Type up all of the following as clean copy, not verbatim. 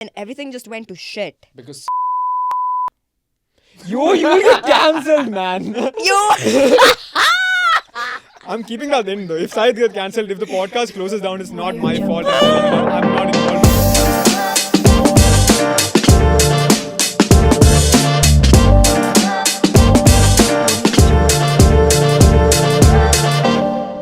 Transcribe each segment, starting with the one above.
and everything just went to shit. Because You will get cancelled, man. You. I'm keeping that in though. If Syed gets cancelled, if the podcast closes down, it's not my fault. I'm telling you that. I'm not involved.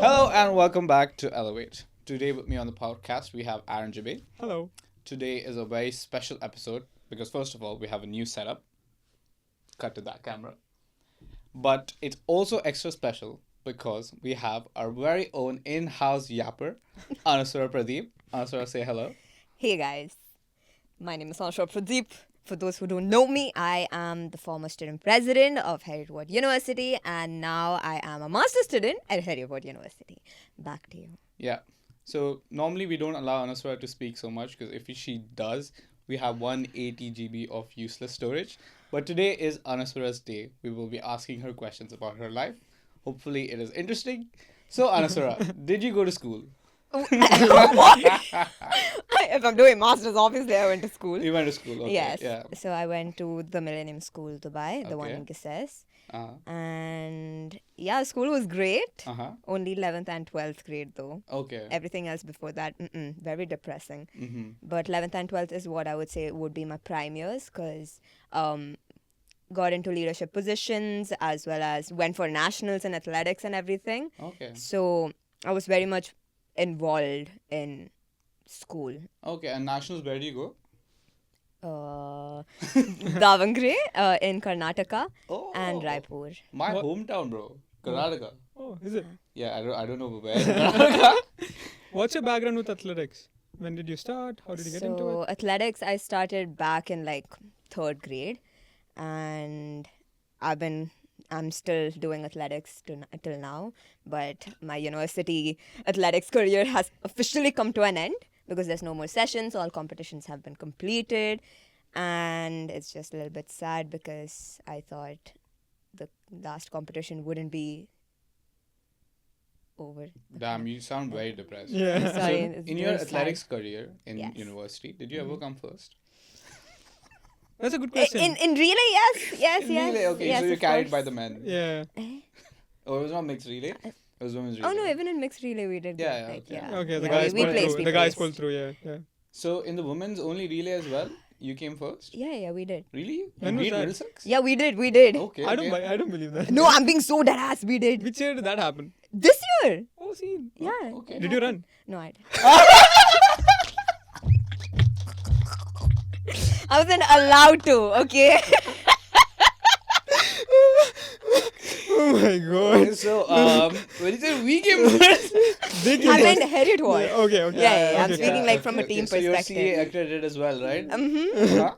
hello and welcome back to Elevate. Today with me on the podcast we have Aaron Jabe. Hello. Today is a very special episode because first of all we have a new setup. Cut to that camera. But it's also extra special because we have our very own in-house yapper, Anaswara Pradeep. Anaswara, say hello. Hey guys, my name is Anaswara Pradeep. For those who don't know me, I am the former student president of Heriot University, and now I am a master student at Heriot University. Back to you. Yeah. So normally we don't allow Anaswara to speak so much because if she does, we have 180 GB of useless storage. But today is Anaswara's day. We will be asking her questions about her life. Hopefully it is interesting. So Anaswara, did you go to school? If I'm doing masters, obviously I went to school. You went to school, okay. Yes. Yeah. So I went to the Millennium School, Dubai, the one Okay. in Gises. Uh-huh. And yeah, school was great. Uh-huh. Only 11th and 12th grade though. Okay. Everything else before that, very depressing. Mm-hmm. But 11th and 12th is what I would say would be my prime years because got into leadership positions as well as went for nationals and athletics and everything. Okay. So I was very much involved in school. Okay. And nationals, where do you go? Davangere in Karnataka Oh. and Raipur. My What? hometown, bro. Karnataka. Oh, is it? Yeah, I don't know where. in Karnataka. What's your background with athletics? When did you start? How did you get into So it? athletics, I started back in like 3rd grade, and I'm still doing athletics till now. But my university athletics career has officially come to an end because there's no more sessions. All competitions have been completed, and it's just a little bit sad because I thought the last competition wouldn't be over. Damn, you sound very depressed. Yeah. Sorry, So, it's in your very sad. athletics career in Yes. university, did you ever come first? That's a good question. In relay, yes. Relay, okay, yes, so you're of carried by course. the men. Yeah. Oh, it was not mixed relay. It was women's relay. Oh no, even in mixed relay we did. Yeah, good, like, okay. Okay, the Yeah, guys we pulled placed, through. we The guys placed. pulled through, yeah. So in the women's only relay as well, you came first. Yeah, we did. Really? When You was beat that? Middlesex? Yeah, we did. Okay. I don't okay. I don't believe that. No, I'm being so dead ass. We did. Which year did that happen? This year. Oh, see. Yeah. okay. it Did you happened. run? No, I didn't. I wasn't allowed to, okay? Oh my god. So when you say we came first, They came I first. meant Heriot was. Yeah, okay. Yeah, I'm okay. speaking like from a okay, team so you're perspective. CA accredited as well, right? Mm-hmm. Huh?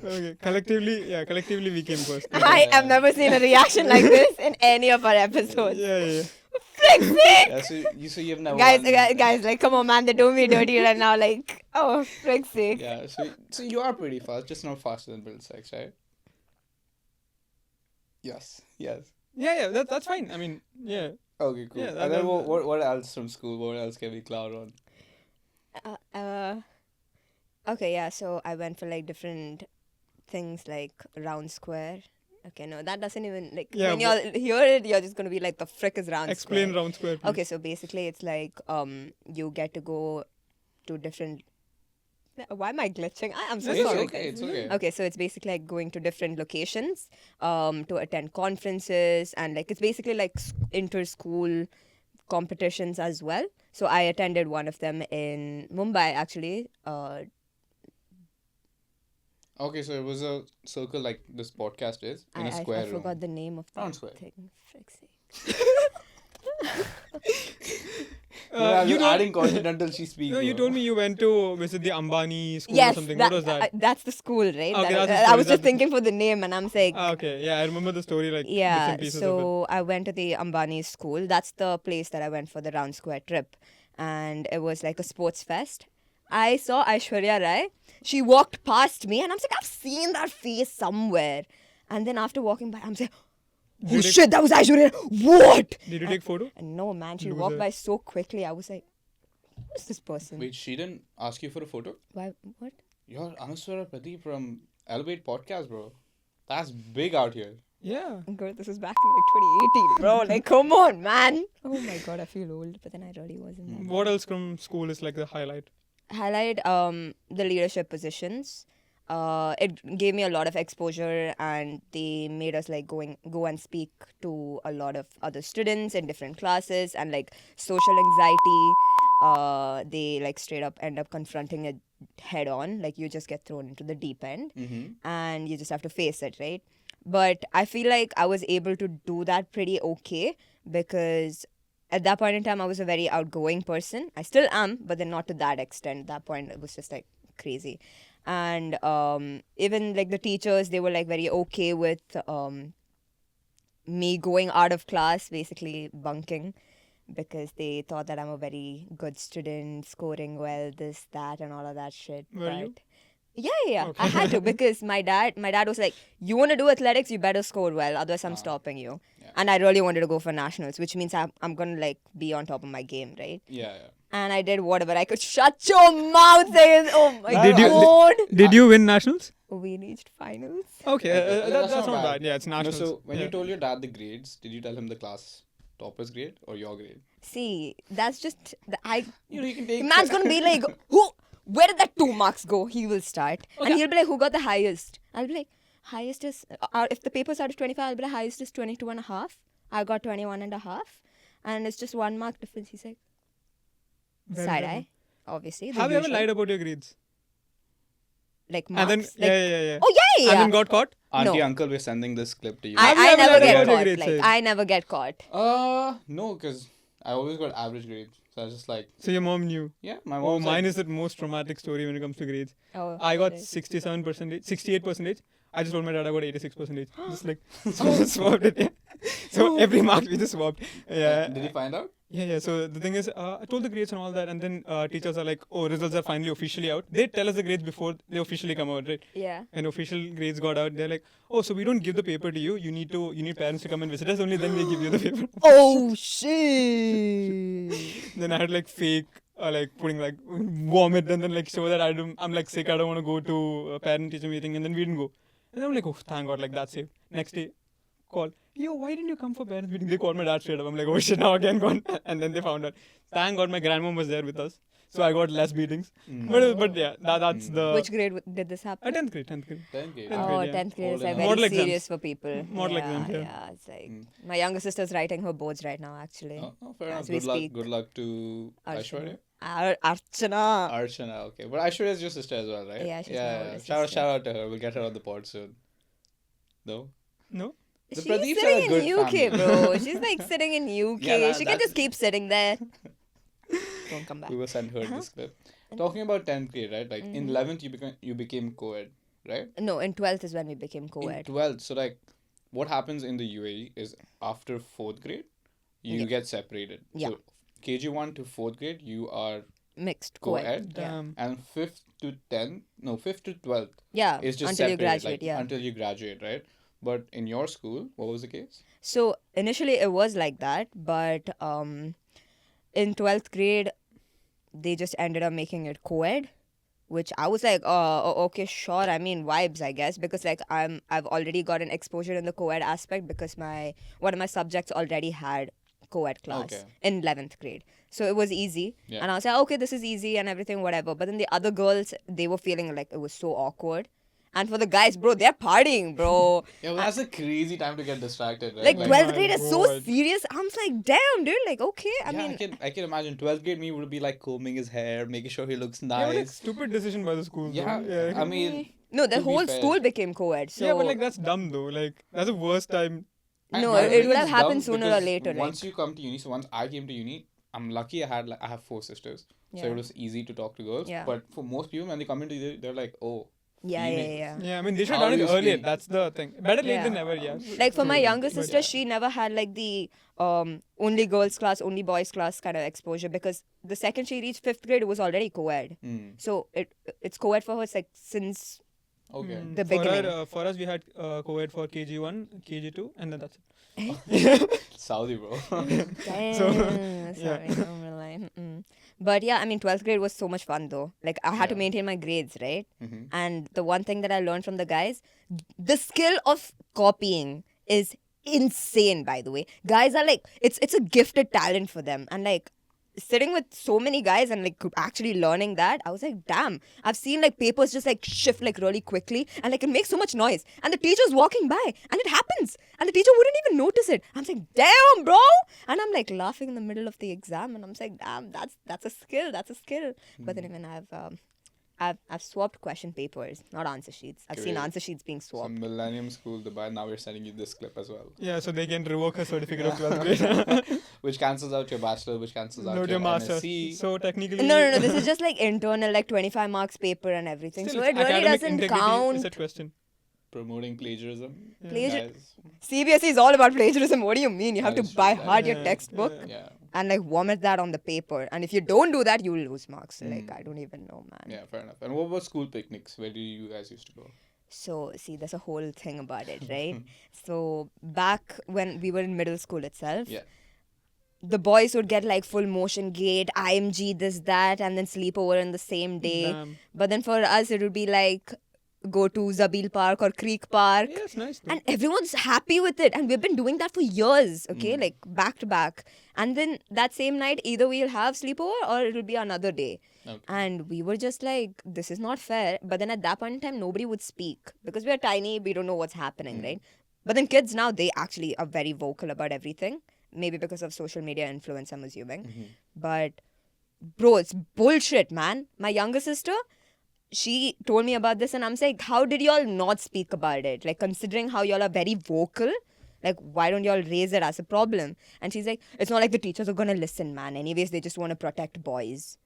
Okay. Collectively we came first. I have never seen a reaction like this in any of our episodes. Yeah. Frick's sake! Yeah, so you've never Guys, won. guys, like, come on, man, they're doing me dirty right now. Like, oh, frick's sake. Yeah, so you are pretty fast, just not faster than Middlesex, right? Yes. Yeah, that's fine. I mean, yeah. Okay, cool. Yeah, And that- then that- what else from school? What else can we cloud on? Okay, yeah, so I went for like different things like round square. Okay, no, that doesn't even like Yeah, when you'll hear it, you're just gonna be like, the frick is round Explain square. round square, please. Okay, so basically it's like you get to go to different. Why am I glitching? I'm so It's sorry. okay, guys. it's okay. Okay, so it's basically like going to different locations to attend conferences, and like it's basically like inter-school competitions as well. So I attended one of them in Mumbai actually. Okay, so it was a circle like this podcast is in a square I room. forgot the name of Round the square. thing. Frick's sake. I'm you just told- adding content until she speaks. No, you bro. told me you went to visit the Ambani school or Yes, something. What was that? that's the school, right? Okay, That- that's the I school. was Is that just the- thinking for the name, and I'm saying. Okay, yeah, I remember the story, like bits Yeah, and pieces of so I went to the Ambani school. That's the place that I went for the round square trip. And it was like a sports fest. I saw Aishwarya Rai. She walked past me and I'm like, I've seen that face somewhere. And then after walking by, I'm like, oh shit, that was Aishwarya. What? it. Did you take photo? And no, man, she Loser. walked by so quickly. I was like, who's this person? Wait, she didn't ask you for a photo? Why? What? You're Anaswara Pradeep from Elevate Podcast, bro. That's big out here. Yeah. God, this is back in like 2018, bro. Like, come on, man. Oh my god, I feel old, but then I really wasn't. That What else from school is like the highlight? highlight the leadership positions. It gave me a lot of exposure, and they made us like go and speak to a lot of other students in different classes, and like social anxiety. They like straight up end up confronting it head on. Like you just get thrown into the deep end, and you just have to face it, right? But I feel like I was able to do that pretty okay because at that point in time, I was a very outgoing person. I still am, but then not to that extent. At that point, it was just like crazy. And even like the teachers, they were like very okay with me going out of class, basically bunking, because they thought that I'm a very good student, scoring well, this, that, and all of that shit. Were you? Yeah. I had to because my dad was like, you want to do athletics, you better score well, otherwise I'm stopping you. Yeah. And I really wanted to go for nationals, which means I'm gonna like be on top of my game, right? Yeah. And I did whatever I could. Shut your mouth, saying, oh my Did you- god. Did you win nationals? We reached finals. Okay, Okay, that's not bad. Yeah, it's No, nationals. so when Yeah. you told your dad the grades, did you tell him the class topper's grade or your grade? See, that's just You can take. man's gonna be like, where did that 2 marks go? He will start. And he'll be like, who got the highest? I'll be like, highest is, if the paper's out of 25, I'll be like, highest is 22 and a half. I got 21 and a half. And it's just 1 mark difference. He's like, Very side good. eye, obviously. the Have you ever usual. lied about your grades? Like And marks? then like, yeah. Oh, yeah. And then got caught? Auntie, No. uncle, we're sending this clip to you. Have you I ever never lied get about your caught. grades, Like, Syed? I never get caught. No, because I always got average grades. So I was just like, So your mom knew. yeah, my Oh, mom's mine like, is the most traumatic story when it comes to grades. Oh, I got shit. 67%, 68%. I just told my dad I got 86%. Just like, swapped it. Yeah. So every mark we just swapped. Yeah. Did he find out? Yeah. So the thing is, I told the grades and all that, and then teachers are like, "Oh, results are finally officially out." They tell us the grades before they officially come out, right? Yeah. And official grades got out. They're like, "Oh, so we don't give the paper to you. You need parents to come and visit us. Only then we give you the paper." Oh, shit. Then I had like fake, like putting like vomit, and then like show that I'm like sick. I don't want to go to a parent teacher meeting, and then we didn't go. And I'm like, oh, thank God, like that's safe. Next day, call. Yo, why didn't you come for parents meeting? They called my dad straight up. I'm like, oh shit, now again gone. And then they found out. Thank God my grandmom was there with us. So I got less beatings. But yeah, that's the... Which grade did this happen? 10th grade. 10th grade. Oh, grade, yeah. 10th grade is like More very like serious exams. for people. More like exams, yeah. It's like my younger sister's writing her boards right now, actually. Oh, fair enough. As we speak. Good luck to Aishwarya. Archana. Archana, okay. But Aishwarya is your sister as well, right? Yeah, she's my older Shout sister. out to her. We'll get her on the pod soon. No? No? The She's Pradeeps are a sitting good in UK, family. bro. She's like sitting in UK. Yeah, She can just keep sitting there. Don't come back. We will send her this clip. Talking about 10th grade, right? Like in 11th, you became co-ed, right? No, in 12th is when we became In co-ed. 12th, so like what happens in the UAE is after 4th grade, you get separated. Yeah. So KG1 to 4th grade, you are Mixed co-ed. co-ed. Yeah. Damn. And 5th to 12th Yeah, is just until you separated, graduate, like, yeah. until you graduate, right? But in your school, what was the case? So initially it was like that, but in 12th grade, they just ended up making it co-ed, which I was like, oh, okay, sure. I mean, vibes, I guess, because like I've already got an exposure in the co-ed aspect because one of my subjects already had co-ed class Okay. in 11th grade. So it was easy. Yeah. And I was like, okay, this is easy and everything, whatever. But then the other girls, they were feeling like it was so awkward. And for the guys, bro, they're partying, bro. Yeah, well, that's a crazy time to get distracted, right? Like 12th my grade is so God. serious. I'm like, damn, dude. Like, okay. I yeah, mean, I can imagine 12th grade me would be like combing his hair, making sure he looks Yeah, but like nice. stupid decision by the school. Yeah, though. I mean, no, the to be whole fair. school became co-ed. So yeah, but like that's dumb though. Like that's the worst time. No, I it think would have it's happened dumb sooner or because later, Once you come to uni, so once I came to uni, I'm lucky I have 4 sisters, so Yeah. it was easy to talk to girls. Yeah. But for most people, when they come into uni, they're like, oh, yeah. Yeah, I mean they should How have done do it you earlier. speak? That's the thing. Better late Yeah. than never. Yeah. Like for my younger But sister, yeah. she never had like the only girls class, only boys class kind of exposure because the second she reached 5th grade, it was already co-ed. mm. So it's co-ed for her like since Okay. The beginning. For us, we had co-ed for KG1, KG2, and then that's it. Saudi, bro. Damn. So, Sorry, I'm relying. But yeah, I mean, 12th grade was so much fun though. Like, I had to Yeah. maintain my grades, right? Mm-hmm. And the one thing that I learned from the guys, the skill of copying is insane, by the way. Guys are like, it's a gifted talent for them. And like, sitting with so many guys and like actually learning that, I was like, damn, I've seen like papers just like shift like really quickly and like it makes so much noise. And the teacher's walking by and it happens. And the teacher wouldn't even notice it. I'm like, damn, bro. And I'm like laughing in the middle of the exam and I'm like, damn, that's a skill. That's a skill. But then even I've swapped question papers, not answer sheets. I've seen Great. answer sheets being So swapped. Millennium School, Dubai. Now we're sending you this clip as well, Yeah, so they can revoke her certificate of 12th grade. which cancels out your bachelor, which cancels out Not your your master's. MSc. So technically, No. This is just like internal, like 25 marks paper and everything. still, So it's it really academic doesn't integrity count. is a question. Promoting plagiarism. Plagiar- Guys. CBSE is all about plagiarism. What do you mean? You have That to is buy true, that hard is your true. textbook Yeah. and like vomit that on the paper. And if you don't do that, you will lose marks. Like, I don't even know, man. Yeah, fair enough. And what about school picnics? Where do you guys used to go? So, see, there's a whole thing about it, right? So, back when we were in middle school itself, Yeah. the boys would get like full motion gate, IMG, this, that, and then sleep over in the same day. Damn. But then for us, it would be like go to Zabil Park or Creek Park. Yeah, it's nice. Though. And everyone's happy with it. And we've been doing that for years, okay? Like back to back. And then that same night, either we'll have sleepover or it'll be another day. Okay. And we were just like, this is not fair. But then at that point in time, nobody would speak because we are tiny, we don't know what's happening, right? But then kids now, they actually are very vocal about everything. Maybe because of social media influence, I'm assuming. But bro, it's bullshit, man. My younger sister, she told me about this and I'm saying, how did y'all not speak about it? Like, considering how y'all are very vocal, like, why don't y'all raise it as a problem? And she's like, it's not like the teachers are gonna listen, man. Anyways, they just want to protect boys.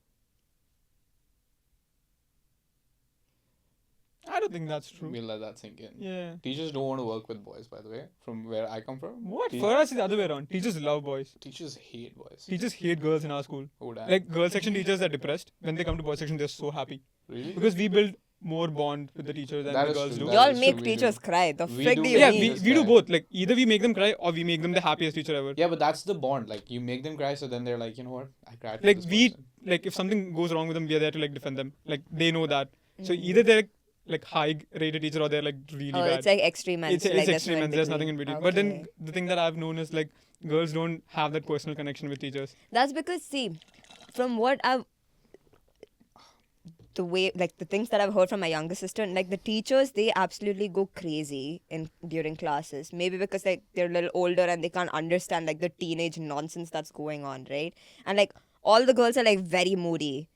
I don't think that's true. We'll let that sink in. Yeah. Teachers don't want to work with boys, by the way, from where I come from. What? For us, it's the other way around. Teachers love boys. Teachers hate boys. Teachers hate girls in our school. Oh, damn. Like, girls section teachers are depressed. When they come to boys section, they're so happy. Really? Because we build more bond with the teachers than That the is girls true, do. that Y'all is make true, we teachers do. cry. The We frick do do you Yeah, mean? we do both. Like, either we make them cry or we make them the happiest teacher ever. Yeah, but that's the bond. Like, you make them cry, so then they're like, you know what? I cried for Like, this we, person. like, if something goes wrong with them, we are there to, like, defend them. Like, they know that. So either they're, like, high-rated teacher or they're, like, really Oh, bad. it's like extreme ends. It's like, there's extreme no ends. There's nothing in between. But then the thing that I've known is, like, girls don't have that personal connection with teachers. That's because, see, from what I've, the way, like the things that I've heard from my younger sister, like the teachers, they absolutely go crazy during classes. Maybe because like they're a little older and they can't understand like the teenage nonsense that's going on, right? And like all the girls are like very moody,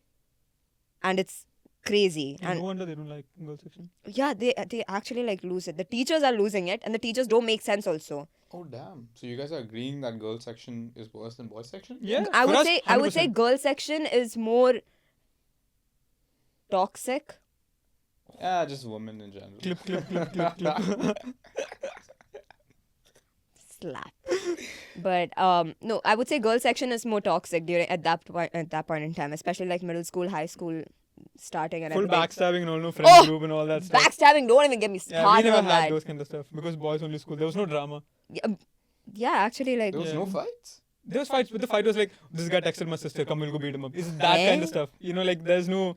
and it's crazy. And And no wonder they don't like girls section. yeah, they actually like lose it. The teachers are losing it, and the teachers don't make sense also. Oh, damn. So you guys are agreeing that girls section is worse than boys section? Yeah, I for would us, say I would say 100%. girl section is more toxic. Yeah, just women in general. Clip. Slap. But no, I would say girl section is more toxic during at that point in time, especially like middle school, high school, starting and Full everything. backstabbing and all, no friend Oh! group and all that stuff. Backstabbing, don't even get me Yeah, we started never on had that. those kind of stuff because boys only school. There was no drama. Yeah, actually, like There was Yeah. no fights? There was fights, but the fight was like, this guy texted my sister, come we'll go beat him up. It's that kind Eh? of stuff. You know, like there's no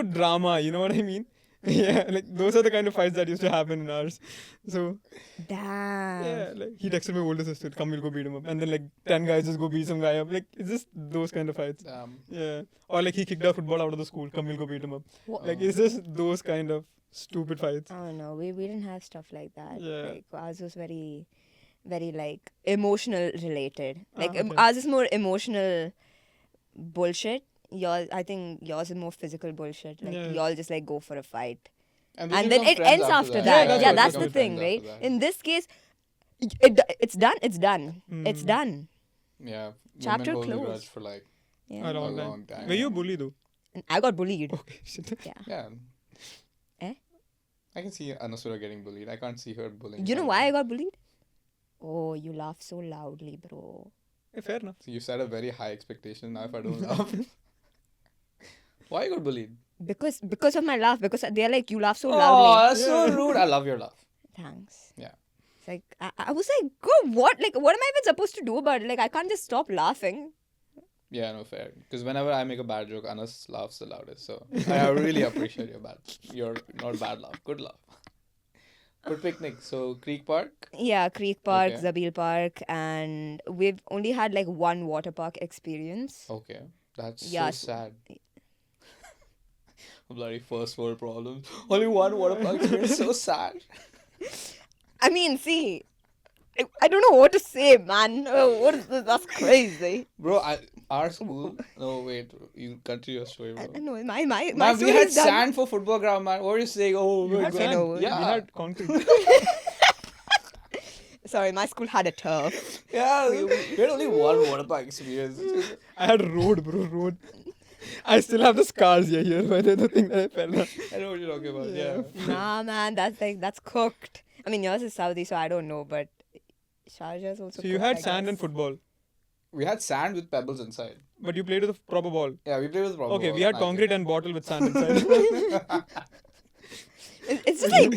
drama. You know what I mean? Yeah, like those are the kind of fights that used to happen in ours. So damn. yeah, like he texted my older sister, come we'll go beat him up, and then like 10 guys just go beat some guy up. Like it's just those kind of fights. Yeah, or like he kicked our football out of the school, come we'll go beat him up. What? Like it's just those kind of stupid fights. I don't know. We didn't have stuff like that. Yeah. Like ours was very, very like emotional related. Like okay. ours is more emotional bullshit. I think yours is more physical bullshit. Like Yeah. y'all just like go for a fight. you And then become it friends ends after Yeah, that. that's Yeah, what that's become the thing, friends right? after that. In this case, it's done. It's done. It's done. Yeah. Chapter women hold a closed. grudge for like Yeah. A long long time. time. Were you a bully though? And I got bullied. Okay, shit. Yeah. Yeah. Eh? I can see Anaswara getting bullied. I can't see her bullying. You know someone. why I got bullied? Oh, you laugh so loudly, bro. Fair enough. So you set a very high expectation. Now if I don't laugh. Why you got bullied? Because of my laugh. Because they're like, you laugh so Oh, loudly. that's so rude. I love your laugh. Thanks. Yeah. It's like I was like, God, what? Like, what am I even supposed to do about it? Like, I can't just stop laughing. Yeah, no, fair. Because whenever I make a bad joke, Anas laughs the loudest. So I really appreciate your not bad laugh, good laugh. But picnic, so Creek Park. Yeah, Creek Park, Okay. Zabil Park, and we've only had like one water park experience. Okay, that's Yeah, so sad. Bloody first world problems. Only one water park experience. So sad. I mean, see, I don't know what to say, man. What is this? That's crazy. Bro, our school. No, wait. You continue your story, bro. No, my Man, we story had is done. sand for football ground, man. What are you saying? Oh, You my had God. sand. know. Yeah. We had concrete. Sorry, my school had a turf. Yeah, we had only one water park experience. I had road, bro, road. I still have the scars here where the thing that I fell down. I know what you're talking about. Yeah. Nah, man, that's cooked. I mean, yours is Saudi, so I don't know, but Sharjah is also. So you cooked, had I sand and guess. football, We had sand with pebbles inside. but you played with a proper ball. Yeah, we played with proper Okay, ball. we had Nice. concrete and bottle with sand inside. It's just like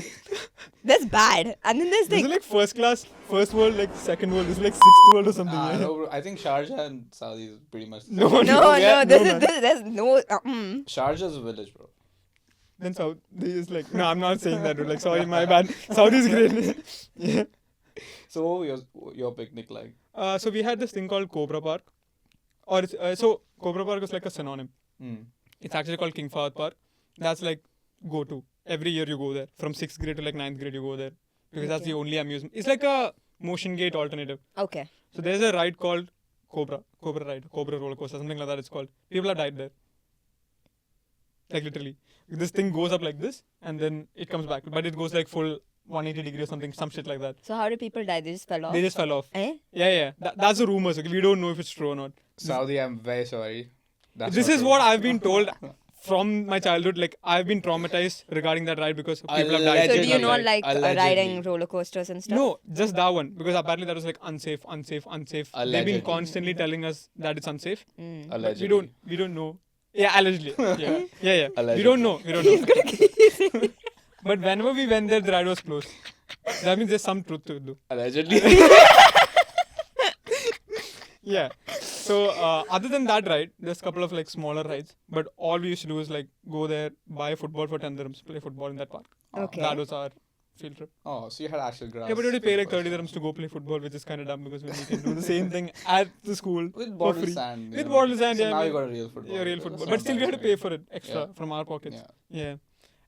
that's bad, and then there's This is like like first class, first world, like second world. This is like sixth world or something. Ah, yeah. no, bro. I think Sharjah and Saudi is pretty much. the No, same. no, Yeah, this no, is man. there's no. Sharjah is a village, bro. Then Saudi is like, no, I'm not saying that. Dude. Like, sorry, my bad. Saudi is great. Yeah. So what was your picnic like? So we had this thing called Cobra Park, or so Cobra Park is like a synonym. Mm. It's actually called King Fahd Park. That's like go to. Every year you go there. From 6th grade to like 9th grade you go there. Because that's Okay. the only amusement. It's like a motion gate alternative. Okay. So there's a ride called Cobra ride, Cobra roller coaster, something like that it's called. People have died there. Like literally. This thing goes up like this and then it comes back. But it goes like full 180 degree or something, some shit like that. So how did people die? They just fell off. They just fell off. Eh? Yeah. That's the rumors. Okay? We don't know if it's true or not. Saudi, I'm very sorry. That's This not is true. what I've been told from my childhood. Like I've been traumatized regarding that ride because people have died. So do you Allegedly. know like Allegedly. riding roller coasters and stuff? No, just that one. Because apparently that was like unsafe. They've Allegedly. been constantly telling us that it's unsafe. Mm. But Allegedly. we don't know. Yeah, allegedly. Yeah. Allegedly. We don't know. But whenever we went there, the ride was closed. That means there's some truth to it though. Allegedly. Yeah. So other than that ride, there's a couple of like smaller rides. But all we used to do is like go there, buy a football for 10 dirhams, play football in that park. Okay. That was our field trip. Oh, so you had actual grass. Yeah, but we had to pay like 30 dirhams to go play football, which is kind of dumb because we can do the same thing at the school With for bottle free. sand. you With know. bottle sand, So yeah. now I you mean, got a real football. Yeah, real That's football. not But still, bad, we had to actually. pay for it extra Yeah. from our pockets. Yeah. Yeah.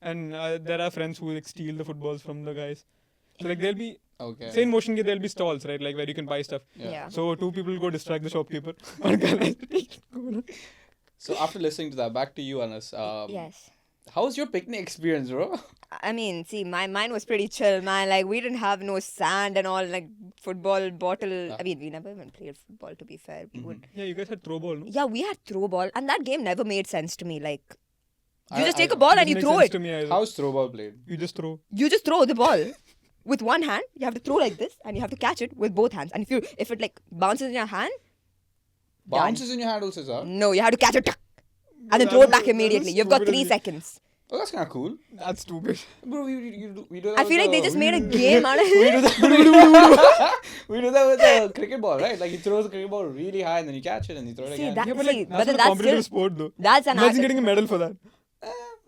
And there are friends who like steal the footballs from the guys. So like there'll be Okay. say in motion gate there'll be stalls, right? Like where you can buy stuff. Yeah. So two people go distract the shopkeeper. One guy likes to take it. So after listening to that, back to you, Anas. Yes. How was your picnic experience, bro? I mean, see, mine was pretty chill, man. Like we didn't have no sand and all, like football bottle. I mean, we never even played football. To be fair, we would. Yeah, you guys had throw ball, no? Yeah, we had throw ball, and that game never made sense to me. Like, you I- just I- take a ball and Doesn't you make throw sense it. to me either. How's throwball played? You just throw. You just throw the ball with one hand. You have to throw like this, and you have to catch it with both hands. And if it like bounces in your hand, Bounces in your hand also, sir. no, you have to catch it, and then That throw it is- back that is immediately. You've got stupid 3 idea. seconds. Oh, that's kind of cool. That's stupid. Bro, we do that I with feel like they the- just made a game out of we it. do that. We do that with the cricket ball, right? Like he throws the cricket ball really high and then you catch it and you throw it See, again. that- Yeah, but See, like but that's then not a that's competitive still- sport though. That's an Imagine getting a medal for that.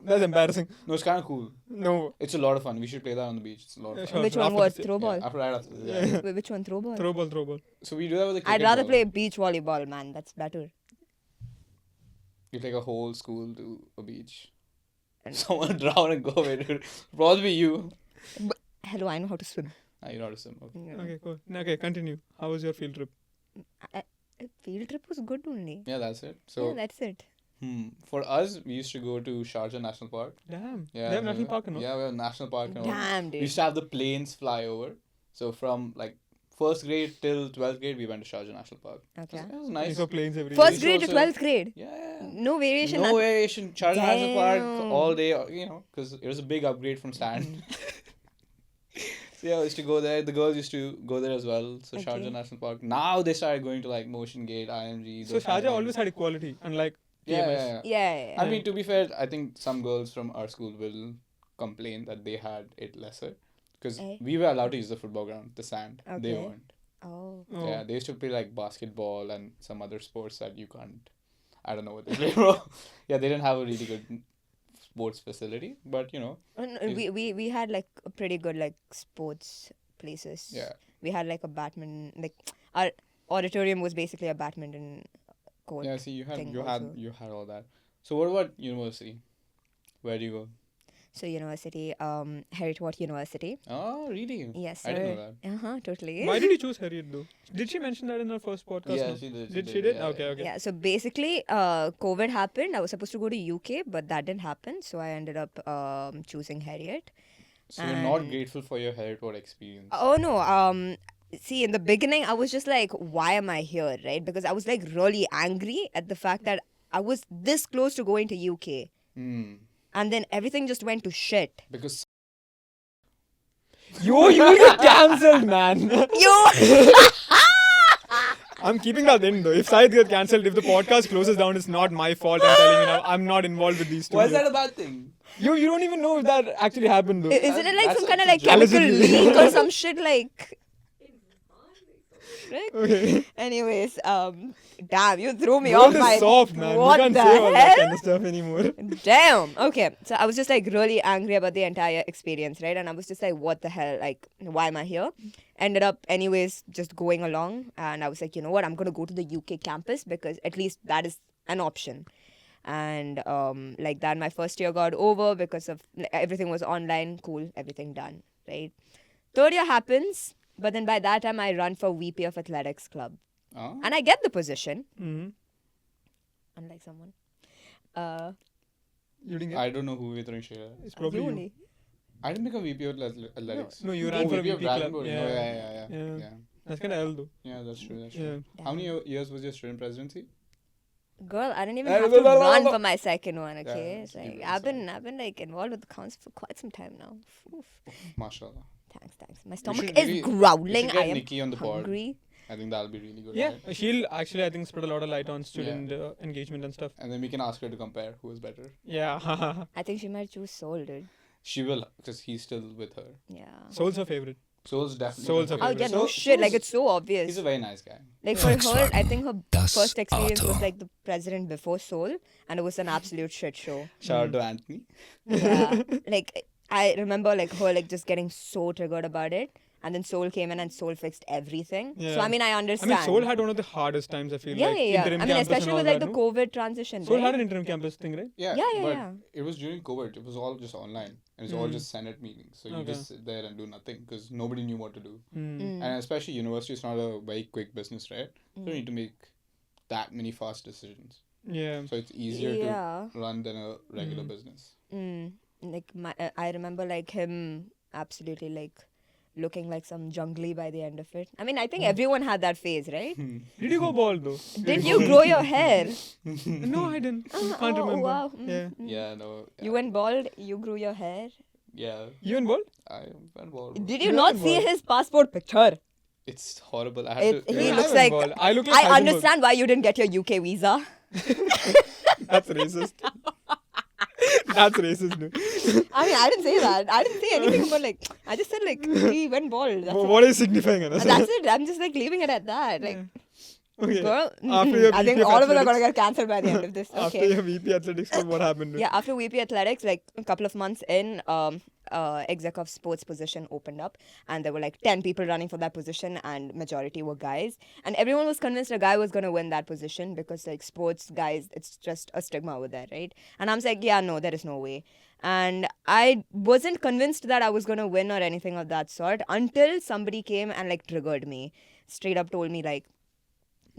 That's embarrassing. No, it's kind of cool. No. It's a lot of fun. We should play that on the beach. It's a lot of Yeah, fun. sure. Which one after was this, throw ball? Yeah, after right after this, yeah. Yeah. Which one throw ball? Throw ball. So we do that with the cricket I'd rather ball. play beach volleyball, man. That's better. You take a whole school to a beach. And- Someone drown and go away, dude. Probably you. Hello, I know how to swim. Ah, you know how to swim. Okay. Yeah. Okay, cool. Okay, continue. How was your field trip? Field trip was good only. Yeah, that's it. So Yeah, that's it. for us, we used to go to Sharjah National Park. Damn. Yeah, They have national park, no? Yeah, we have national park. And all. Damn, We dude. used to have the planes fly over. So from like first grade till 12th grade, we went to Sharjah National Park. Okay. It was You nice. saw planes every First We grade to also- 12th grade. Yeah. No variation. No nothing. variation. Sharjah National Park Damn. all day, because it was a big upgrade from sand. So yeah, I used to go there. The girls used to go there as well. So Okay. Sharjah National Park. Now they started going to like Motion Gate, IMG. So those kind of Sharjah things. always had equality, unlike Yeah, TMS. yeah, yeah. Yeah. I mean, to be fair, I think some girls from our school will complain that they had it lesser because Eh? we were allowed to use the football ground, the sand. They Okay. weren't. Oh. Oh. Yeah, they used to play like basketball and some other sports that you can't. I don't know what they play, bro. Yeah, they didn't have a really good sports facility, but you know, No, Is- we had like a pretty good like sports places. yeah. We had like a badminton, like our auditorium was basically a badminton court. Yeah, see, thing you also. had all that. So what about university? Where do you go? So university, Heriot University. Oh, really? Yes, I didn't sir. know that. Totally. Why did you choose Harriet though? Did she mention that in her first podcast? Yeah, No? she did. Did she did? Yeah, Okay, yeah. okay. Yeah, so basically, COVID happened. I was supposed to go to UK, but that didn't happen. So I ended up choosing Heriot. So you're not And- grateful for your Heriot experience. Oh no. See, in the beginning, I was just like, why am I here, right? Because I was like really angry at the fact that I was this close to going to UK, Hmm. and then everything just went to shit. Because Yo, you will get cancelled, man. Yo. I'm keeping that in though. If Syed gets cancelled, if the podcast closes down, it's not my fault. I'm telling you now. I'm not involved with these two. why is here. that a bad thing? You don't even know if that actually happened though. Isn't it like That's some kind of actually like chemical Allegedly. leak or some shit like? Right? Okay. Anyways, damn, you threw me World off my. is soft, man. What You can't the say all that hell? kind of stuff anymore. Damn. Okay. So I was just like really angry about the entire experience, right? And I was just like, what the hell? Like, why am I here? Ended up, anyways, just going along. And I was like, you know what? I'm going to go to the UK campus because at least that is an option. And like that, my first year got over because of everything was online. Cool. Everything done, right? Third year happens. But then by that time, I run for VP of Athletics Club. Oh. And I get the position, Mm-hmm. unlike someone. You didn't get. I don't know who we're throwing shade at. It's probably you you. only. I didn't become VP of athletics. No, you Oh, ran for a VP of VP Dragon club. Board. Yeah. Oh, yeah. Yeah. That's kind of L though. Yeah, that's true. That's Yeah. true. How many years was your student presidency? Girl, I didn't even Eh, have to blah, blah, run blah. for my second one, Yeah, okay? just It's keep like, it I've been like involved with the council for quite some time now. Oof. Mashallah. Thanks. My stomach should really- is growling. you should I get am Nikki on the board. hungry. I think that'll be really good. Yeah, Right? she'll actually, I think, spread a lot of light on student engagement and stuff. And then we can ask her to compare who is better. Yeah. I think she might choose Soul, dude. She will, because he's still with her. Yeah. Soul's her favorite. Soul's definitely. Soul's her her Oh favorite. yeah, no Soul- shit. Like Soul's- it's so obvious. He's a very nice guy. Like for her, Volkswagen. I think her Das first experience was Auto. like the president before Soul, and it was an absolute shit show. Shout out to Anthony. Yeah. Like I remember like her like just getting so triggered about it, and then Soul came in and Soul fixed everything. So Yeah. I mean I I understand. mean, Soul had one of the hardest times, I feel yeah, like. yeah, yeah. Interim I mean campus especially and with all like that, the no? COVID transition. Soul right? had an interim campus thing, right? Yeah, Yeah, but yeah. it was during COVID. It was all just online. And it's all Mm. just Senate meetings. So you Okay. just sit there and do nothing because nobody knew what to do. Mm. Mm. And especially university is not a very quick business, right? You don't Mm. need to make that many fast decisions. Yeah. So it's easier Yeah. to run than a regular Mm. business. Like I remember like him absolutely like looking like some jungly by the end of it. I mean I think everyone had that phase, right? Did you go bald though? Did you grow your hair? No, I didn't. Can't Oh, remember. wow. Yeah. Yeah, no. You went bald. You grew your hair. Yeah, You went bald? I went bald. Did you Yeah, not I see was. his passport picture? It's horrible. I had He to. Yeah, I looks went like. bald. I look like I Heisenberg. understand why you didn't get your UK visa. That's racist. That's racist. No? I mean, I didn't say that. I didn't say anything about like. I just said like he went bald. That's, What is signifying, Anaswara? that's it. I'm just like leaving it at that. Like, Okay. girl, After your I think VP of all of us are gonna athletics- get cancelled by the end of this. After Okay. your VP athletics club, what happened? Yeah, after VP Athletics, like a couple of months in, exec of sports position opened up, and there were like 10 people running for that position, and majority were guys, and everyone was convinced a guy was gonna win that position because like sports guys, it's just a stigma over there, right? And I'm like, yeah, no, there is no way. And I wasn't convinced that I was gonna win or anything of that sort until somebody came and like triggered me, straight up told me like,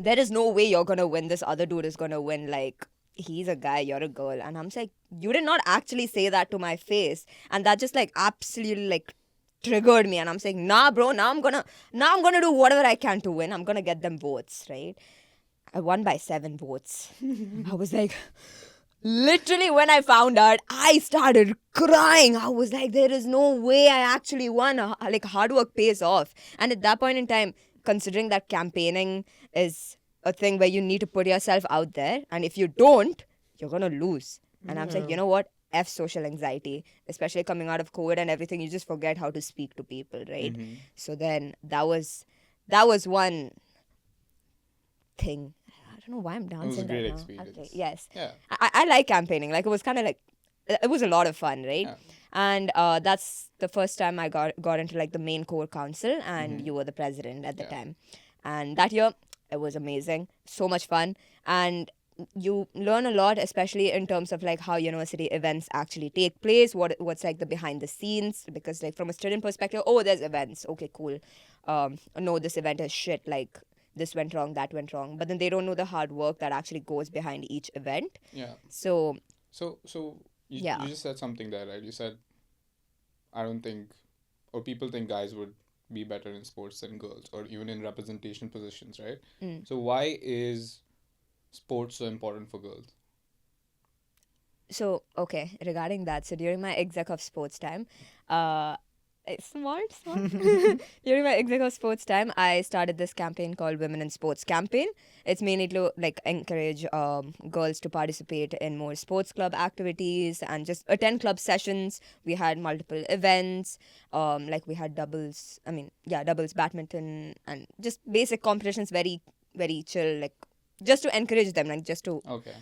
there is no way you're gonna win. This other dude is gonna win. Like, he's a guy, you're a girl. And I'm like, you did not actually say that to my face. And that just like absolutely like triggered me. And I'm saying, nah, bro, now I'm gonna do whatever I can to win. I'm gonna get them votes, right? I won by 7 votes. I was like, literally when I found out, I started crying. I was like, there is no way I actually won. Like, hard work pays off. And at that point in time, considering that campaigning is a thing where you need to put yourself out there, and if you don't, you're gonna lose. And I was like, you know what? F social anxiety, especially coming out of COVID and everything. You just forget how to speak to people, right? Mhm. So then that was one thing. I don't know why I'm It was a dancing great right now. experience. Okay, yes. Yeah. I like campaigning. Like, it was kind of like, it was a lot of fun, right? Yeah. And that's the first time I got into like the main core council, and Mhm. you were the president at the Yeah. time. And that year, it was amazing, so much fun, and you learn a lot, especially in terms of like how university events actually take place, what's like the behind the scenes, because like from a student perspective, oh, there's events, okay, cool. No, this event is shit, like this went wrong, that went wrong, but then they don't know the hard work that actually goes behind each event. Yeah. So So you Yeah. just said something there, right? You said I don't think, or people think guys would be better in sports than girls, or even in representation positions, right? Mm. So why is sports so important for girls? So, okay, regarding that, so during my exec of sports time, uh, smart. During my exec of sports time, I started this campaign called Women in Sports campaign. It's mainly to like encourage girls to participate in more sports club activities and just attend club sessions. We had multiple events, like we had doubles. I mean, yeah, doubles, badminton, and just basic competitions. Very, very chill, like just to encourage them, like just to Okay.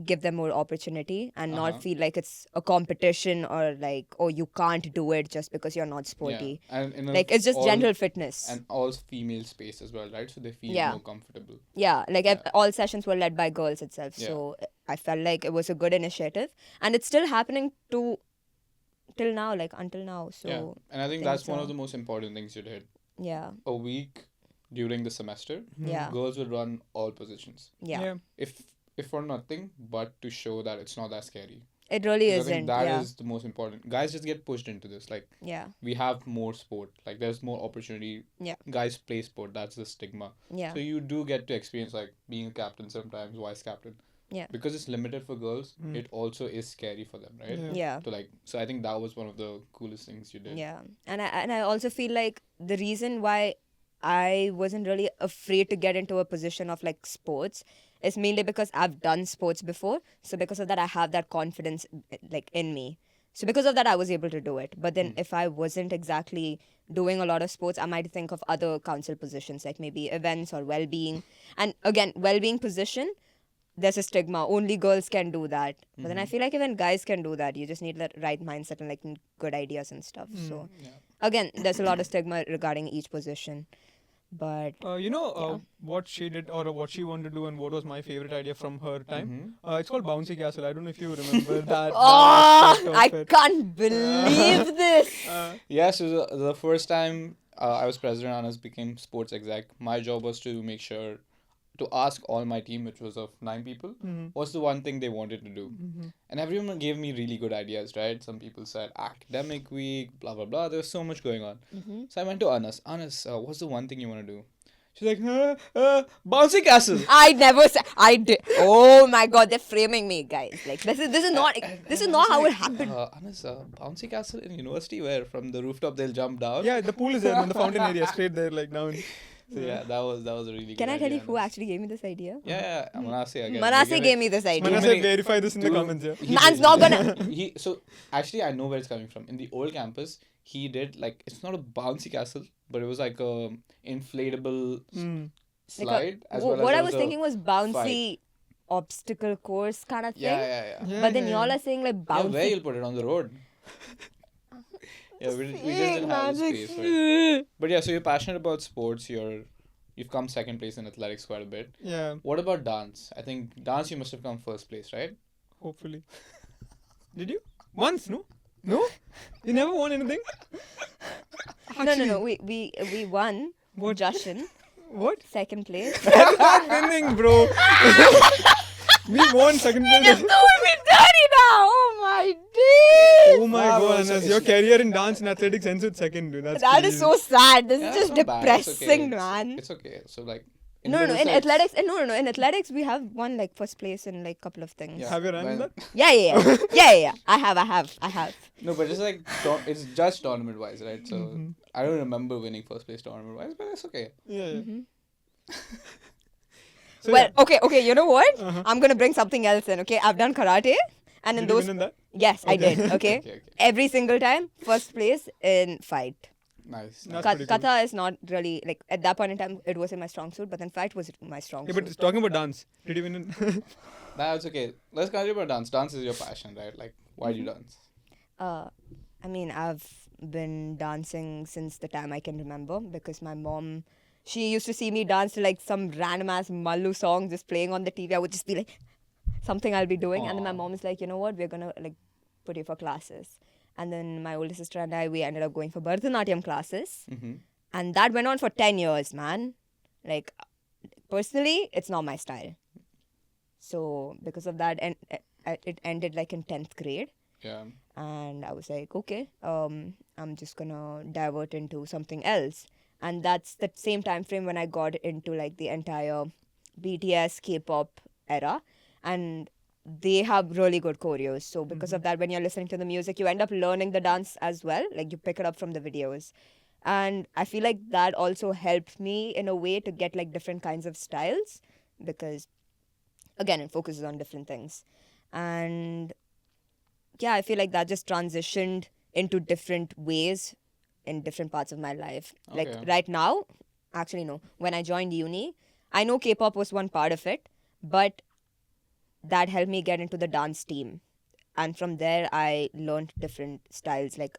give them more opportunity and Uh-huh. not feel like it's a competition or like, oh, you can't do it just because you're not sporty. Yeah. And in a Like, it's just all, general fitness. and all female space as well, right? So they feel Yeah. more comfortable. Yeah, like Yeah. all sessions were led by girls itself. Yeah. So I felt like it was a good initiative, and it's still happening till now, like until now. So Yeah. And I think think that's one so. of the most important things you did. yeah, A week during the semester, yeah, girls would run all positions. yeah, If for nothing but to show that it's not that scary. It really 'Cause I think isn't. that Yeah, is the most important. Guys just get pushed into this. Like, yeah, we have more sport. Like, there's more opportunity. Yeah. Guys play sport. That's the stigma. yeah, So you do get to experience like being a captain sometimes, vice captain. Yeah. Because it's limited for girls, Mm. it also is scary for them, right? Yeah. yeah. To like, so I think that was one of the coolest things you did. Yeah, and I also feel like the reason why I wasn't really afraid to get into a position of like sports is mainly because I've done sports before. So because of that, I have that confidence like in me. So because of that, I was able to do it. But then if I wasn't exactly doing a lot of sports, I might think of other council positions like maybe events or well-being. And again, well-being position, there's a stigma. Only girls can do that. But then I feel like even guys can do that. You just need the right mindset and like good ideas and stuff. So Yeah. again, there's a lot of stigma regarding each position. But What she did or what she wanted to do and what was my favorite idea from her time? Mhm. It's called Bouncy Castle. I don't know if you remember that. oh, aspect of I it. can't believe this. Yeah, so the first time I was president, Anas became sports exec. My job was to make sure to ask all my team, which was of 9 people, what's the one thing they wanted to do. And everyone gave me really good ideas, right? Some people said academic week, blah, blah, blah. There was so much going on. So I went to Anas. Anas, what's the one thing you want to do? She's like, bouncy castle. I never said I did. Oh my god, they're framing me, guys. Like this is not how it happened. Anas, bouncy castle in university where from the rooftop they'll jump down. Yeah, the pool is there in the fountain area, straight there, like down. So yeah, that was a really good Can I tell you idea, who Anas. actually gave me this idea? Yeah, Manase again. Manase gave me this idea. Manase, many- verify this in the too- comments, yeah. he Man's did- not gonna. So actually I know where it's coming from. In the old campus, he did like, it's not a bouncy castle, but it was like a inflatable slide as well as What I there was a thinking was bouncy obstacle course kind of thing. yeah. But then y'all are saying like Yeah, where bouncy. you'll put it on the road? Yeah, we just didn't have the Magic. space for it. But yeah, so you're passionate about sports. You've come second place in athletics quite a bit. Yeah, What about dance? I think dance you must have come first place, right? hopefully. Did you? Once, no? No? You never won anything? No. We won. What? Jashan, What? second place. I'm not winning, bro. We won second place. Told me dirty now. Oh my days. Oh my Nah, bro, god, it's- Anas, it's- your career in dance and athletics ends with second, dude. That's That is crazy. so sad. This Yeah, is it's just not bad. It's okay. depressing, It's- man. It's okay. So like. No. In Middlesex- athletics, no. In athletics, we have won like first place in like couple of things. Yeah. Have you run when- that? Yeah. I have. No, but it's like it's just tournament wise, right? So I don't remember winning first place tournament wise, but it's okay. Yeah. So, Well, yeah. okay, you know what? Uh-huh. I'm gonna bring something else in, okay? I've done karate, and in Did you those. win in that? Yes, I Okay. did, okay? Okay. Every single time, first place in fight. Nice. That's nice. pretty cool. Kata is not really, like, at that point in time, it was in my strong suit, but then fight was my strong Yeah, suit. but talking about dance, did you win in? That's okay. Let's continue about dance. Dance is your passion, right? Like, why do you dance? I mean, I've been dancing since the time I can remember because my mom, she used to see me dance to like some random ass Mallu song just playing on the TV. I would just be like, something I'll be doing. And then my Aw. mom is like, you know what, we're gonna like put you for classes. And then my older sister and I, we ended up going for Bharatanatyam classes. Mm-hmm. And that went on for 10 years, man. Like, personally, it's not my style. So, because of that, and it ended like in 10th grade. Yeah. And I was like, okay, I'm just gonna divert into something else. And that's the same time frame when I got into like the entire BTS K-pop era. And they have really good choreos. So because of that, when you're listening to the music, you end up learning the dance as well. Like you pick it up from the videos. And I feel like that also helped me in a way to get like different kinds of styles because again, it focuses on different things. And yeah, I feel like that just transitioned into different ways in different parts of my life. Like Okay. right now, actually, no. When I joined uni, I know K pop was one part of it, but that helped me get into the dance team. And from there, I learned different styles, like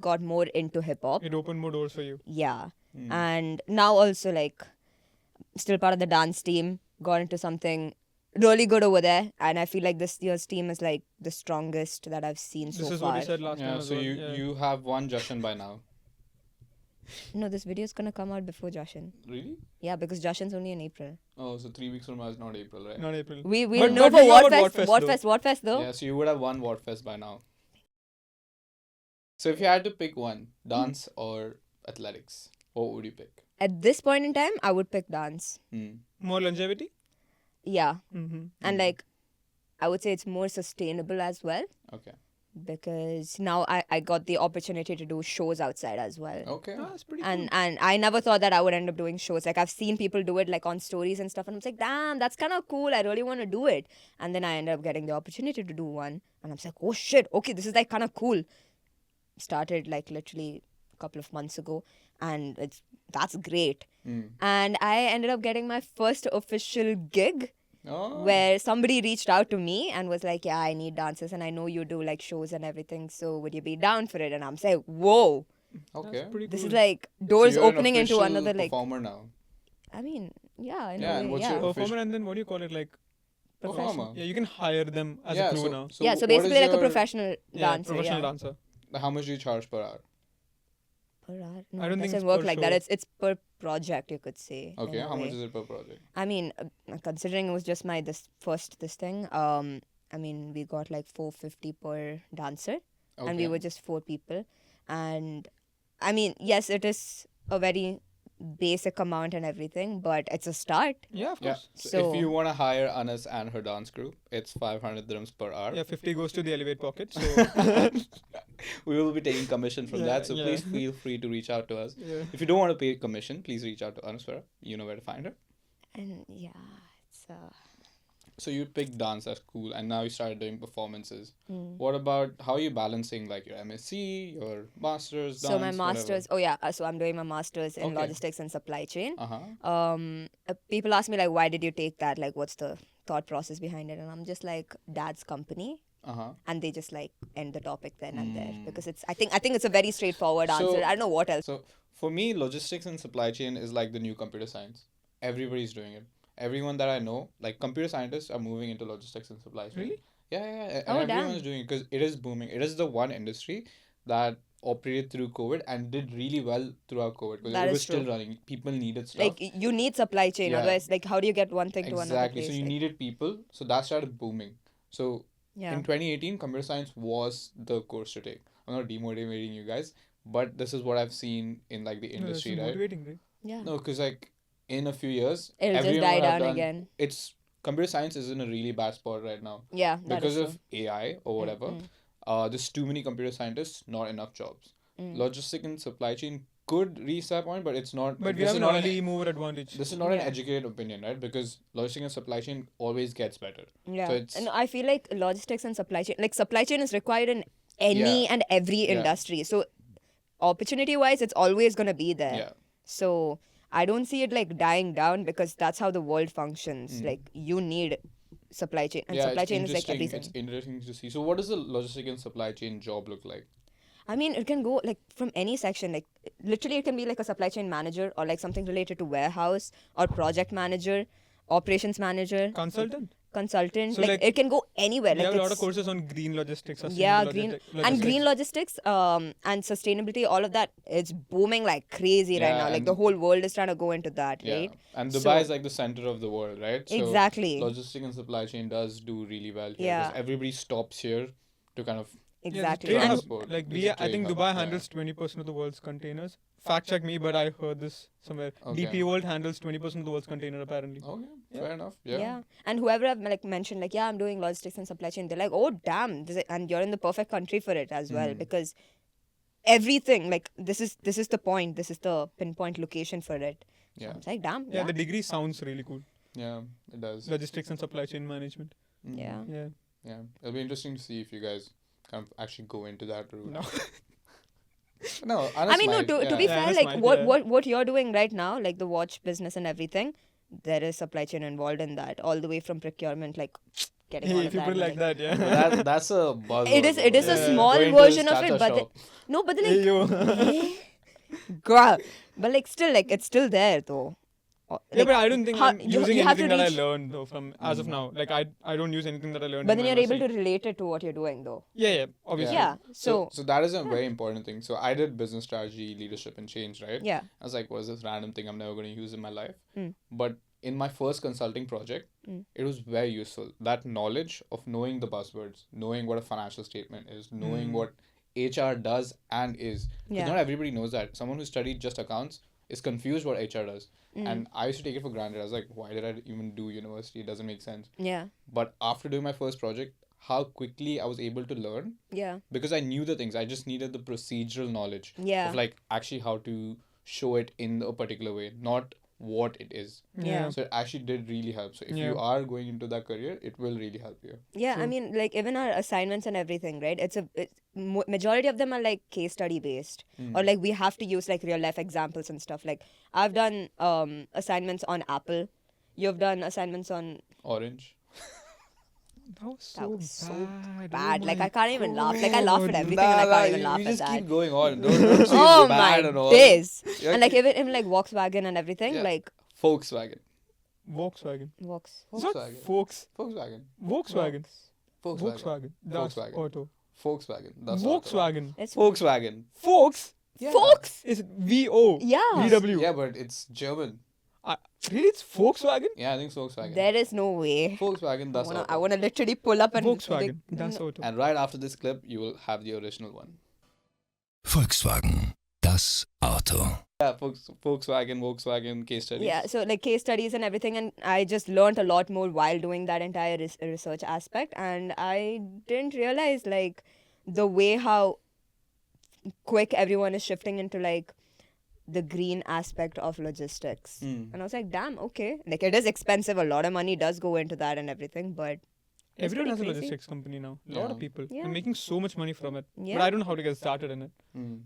got more into hip hop. It opened more doors for you. Yeah. Mm. And now also, like, still part of the dance team, got into something really good over there. And I feel like this year's team is like the strongest that I've seen This so is far. what you said last time Yeah. as So well. you have one Jashan by now. No, this video is gonna come out before Joshin. Really? Yeah, because Joshin's only in April. Oh, so 3 weeks from now is not April, right? Not April. We'll But- know but for we know what about fest. Whatfest, What fest though? Yeah. So you would have won Wordfest by now. So if you had to pick one, dance or athletics, what would you pick? At this point in time, I would pick dance. Hmm. More longevity? Yeah, Mm-hmm. and like I would say it's more sustainable as well Okay. because now I got the opportunity to do shows outside as well. Okay. That's pretty And I never thought that I would end up doing shows. Like I've seen people do it like on stories and stuff, and I'm like, damn, that's kind of cool. I really want to do it. And then I ended up getting the opportunity to do one, and I'm like, oh shit, okay, this is like kind of cool. Started like literally a couple of months ago, and that's great. Mm. And I ended up getting my first official gig Oh. where somebody reached out to me and was like, yeah, I need dancers and I know you do like shows and everything, so would you be down for it? And I'm saying, whoa, Okay. pretty this cool. is like So doors you're an opening into official another like, performer now. I mean, yeah, in Yeah, a and way, what's yeah. your- Performer, and then what do you call it? Like, Performer. yeah, you can hire them as Yeah, a crew so- now. Yeah, so what is basically like a your- professional Yeah, dancer. professional Yeah. dancer. How much do you charge per hour? Per hour? No, I don't it think doesn't it's work per like that. show. It's per project, you could say. in Okay. a How much way. is it per project? I mean, considering it was just my this thing. I mean, we got like 450 per dancer, Okay. and we were just 4 people. And I mean, yes, it is a very basic amount and everything, but it's a start. Yeah, of Yeah. course. So, So- if you want to hire Anas and her dance group, it's 500 dirhams per hour. Yeah, 50 goes to the elevate pocket. So, We will be taking commission from Yeah, that. So yeah. please feel free to reach out to us. yeah. If you don't want to pay commission, please reach out to Anaswara. You know where to find her. And yeah, it's So you picked dance as cool, and now you started doing performances. mm. What about how are you balancing like your MSc, your masters, dance, So my masters. Oh yeah, so I'm doing my masters in Okay. logistics and supply chain. Uh-huh. People ask me like, why did you take that? Like, what's the thought process behind it? And I'm just like, dad's company. Uh-huh. And they just like end the topic then and there Mm. because it's. I think it's a very straightforward So- answer. I don't know what else. So for me, logistics and supply chain is like the new computer science. Everybody's doing it. Everyone that I know, like computer scientists, are moving into logistics and supply chain. Really? Yeah, yeah, yeah. Oh, And damn. everyone's doing it because it is booming. It is the one industry that operated through COVID and did really well throughout COVID because That it is was still true. running. People needed stuff. Like you need supply chain, Yeah. otherwise, like how do you get one thing to another Exactly. place? So you like, needed people. So that started booming. So yeah. in 2018, computer science was the course to take. I'm not demotivating you guys, but this is what I've seen in like the No, that's industry, right? motivating, right? Yeah. No, because like in a few years, It'll just everyone die would have down done- again. It's computer science is in a really bad spot right now Yeah. That because is of AI or whatever. Mm, There's too many computer scientists, not enough jobs. mm. Logistic and supply chain could reach that point, but it's not. But we this have is an not early mover advantage. This is not an Yeah. educated opinion, right? Because logistics and supply chain always gets better. Yeah. So it's And I feel like logistics and supply chain, like supply chain is required in any Yeah. and every Yeah. industry. So opportunity wise, it's always going to be there. yeah. So I don't see it like dying down because that's how the world functions. Like you need supply chain, and supply it's chain is like interesting. everything. It's interesting to see. So what does the logistics and supply chain job look like? I mean, it can go like from any section. Like literally, it can be like a supply chain manager or like something related to warehouse or project manager, operations manager, Consultant. consultant. So, like, like, it can go anywhere. We like have a lot of it's- courses on green logistics. Yeah, sustainable and green logistics and sustainability, all of that, it's booming like crazy right Yeah, now. Like and- the whole world is trying to go into that, Yeah. right? And So- Dubai is like the center of the world, right? So Exactly. Logistics and supply chain does do really well here. Yeah. Because everybody stops here to kind of Exactly. trade And transport. Like It's a I trade think hub, Dubai yeah. handles 20% of the world's containers. Fact check me, but I heard this somewhere. Okay. DP World handles 20% of the world's container apparently. Okay, Yeah. fair enough. yeah. Yeah. And whoever I've like mentioned, like, yeah, I'm doing logistics and supply chain, they're like, oh, damn. And you're in the perfect country for it as well because everything, like, this is the point. This is the pinpoint location for it. So Yeah. I'm like, damn. Yeah, the degree sounds really cool. Yeah, it does. Logistics and supply chain management. Mhm. Yeah. Yeah. Yeah. It'll be interesting to see if you guys kind of actually go into that route. No. No, I mean, no, to be Yeah, fair, that's like mine, what, yeah. what you're doing right now, like the watch business and everything, there is supply chain involved in that, all the way from procurement, like getting all Hey, of if you that. put it like that, yeah. that's a buzzword. It is though. a Yeah. small Going to version the of it, starter but shop. no, but then Hey, like, yo. girl, but like still, like it's still there though. Yeah, but I don't think how- I'm you- using you have to anything that I reach- learned though from as of now. Like I don't use anything that I learned. But in then my you're able MSc. to relate it to what you're doing though. Yeah, obviously. Yeah. So So that is a very important thing. So I did business strategy, leadership, and change, right? yeah. I was like, what's this random thing I'm never going to use in my life? Mm. But in my first consulting project, it was very useful. That knowledge of knowing the buzzwords, knowing what a financial statement is, knowing what HR does and is. Because Yeah. not everybody knows that. Someone who studied just accounts is confused what HR does. And I used to take it for granted. I was like, why did I even do university? It doesn't make sense. Yeah. But after doing my first project, how quickly I was able to learn Yeah. because I knew the things. I just needed the procedural knowledge Yeah. of like actually how to show it in a particular way, not what it is. Yeah. So it actually did really help. So if Yeah. you are going into that career, it will really help you. Yeah, I True. mean, like even our assignments and everything, right? Majority of them are like case study based, or like we have to use like real life examples and stuff. Like I've done assignments on Apple, you've done assignments on Orange. That was that so was so bad. bad. Oh Like my I can't even laugh. Like I laugh at God. everything, and I can't even laugh you at just that. keep going on. Don't say Oh it's bad my and all. days! Yeah, And like even like Volkswagen and everything, Yeah. like Volkswagen. Volkswagen. Vox. It's not Volkswagen. Volkswagen. Volkswagen. Volkswagen. That's Volkswagen. auto. Volkswagen. That's auto. Volkswagen. It's Volkswagen. Volks Yeah. Fox. is VO. Yeah. VW. Yeah, but it's German. Really, it's Volkswagen. Yeah, I think it's Volkswagen. There is no way. Volkswagen. That's I auto. wanna literally pull up and Volkswagen. That's auto. And right after this clip, you will have the original one. Volkswagen, das Auto. Yeah, Volkswagen case studies. Yeah, so like case studies and everything, and I just learned a lot more while doing that entire research aspect, and I didn't realize like the way how quick everyone is shifting into like the green aspect of logistics. And I was like, damn, okay. Like it is expensive, a lot of money does go into that and everything, but it's Everyone has pretty a crazy. logistics company now. A lot Yeah. of people. Yeah. They're making so much money from it. But Yeah. I don't know how to get started in it.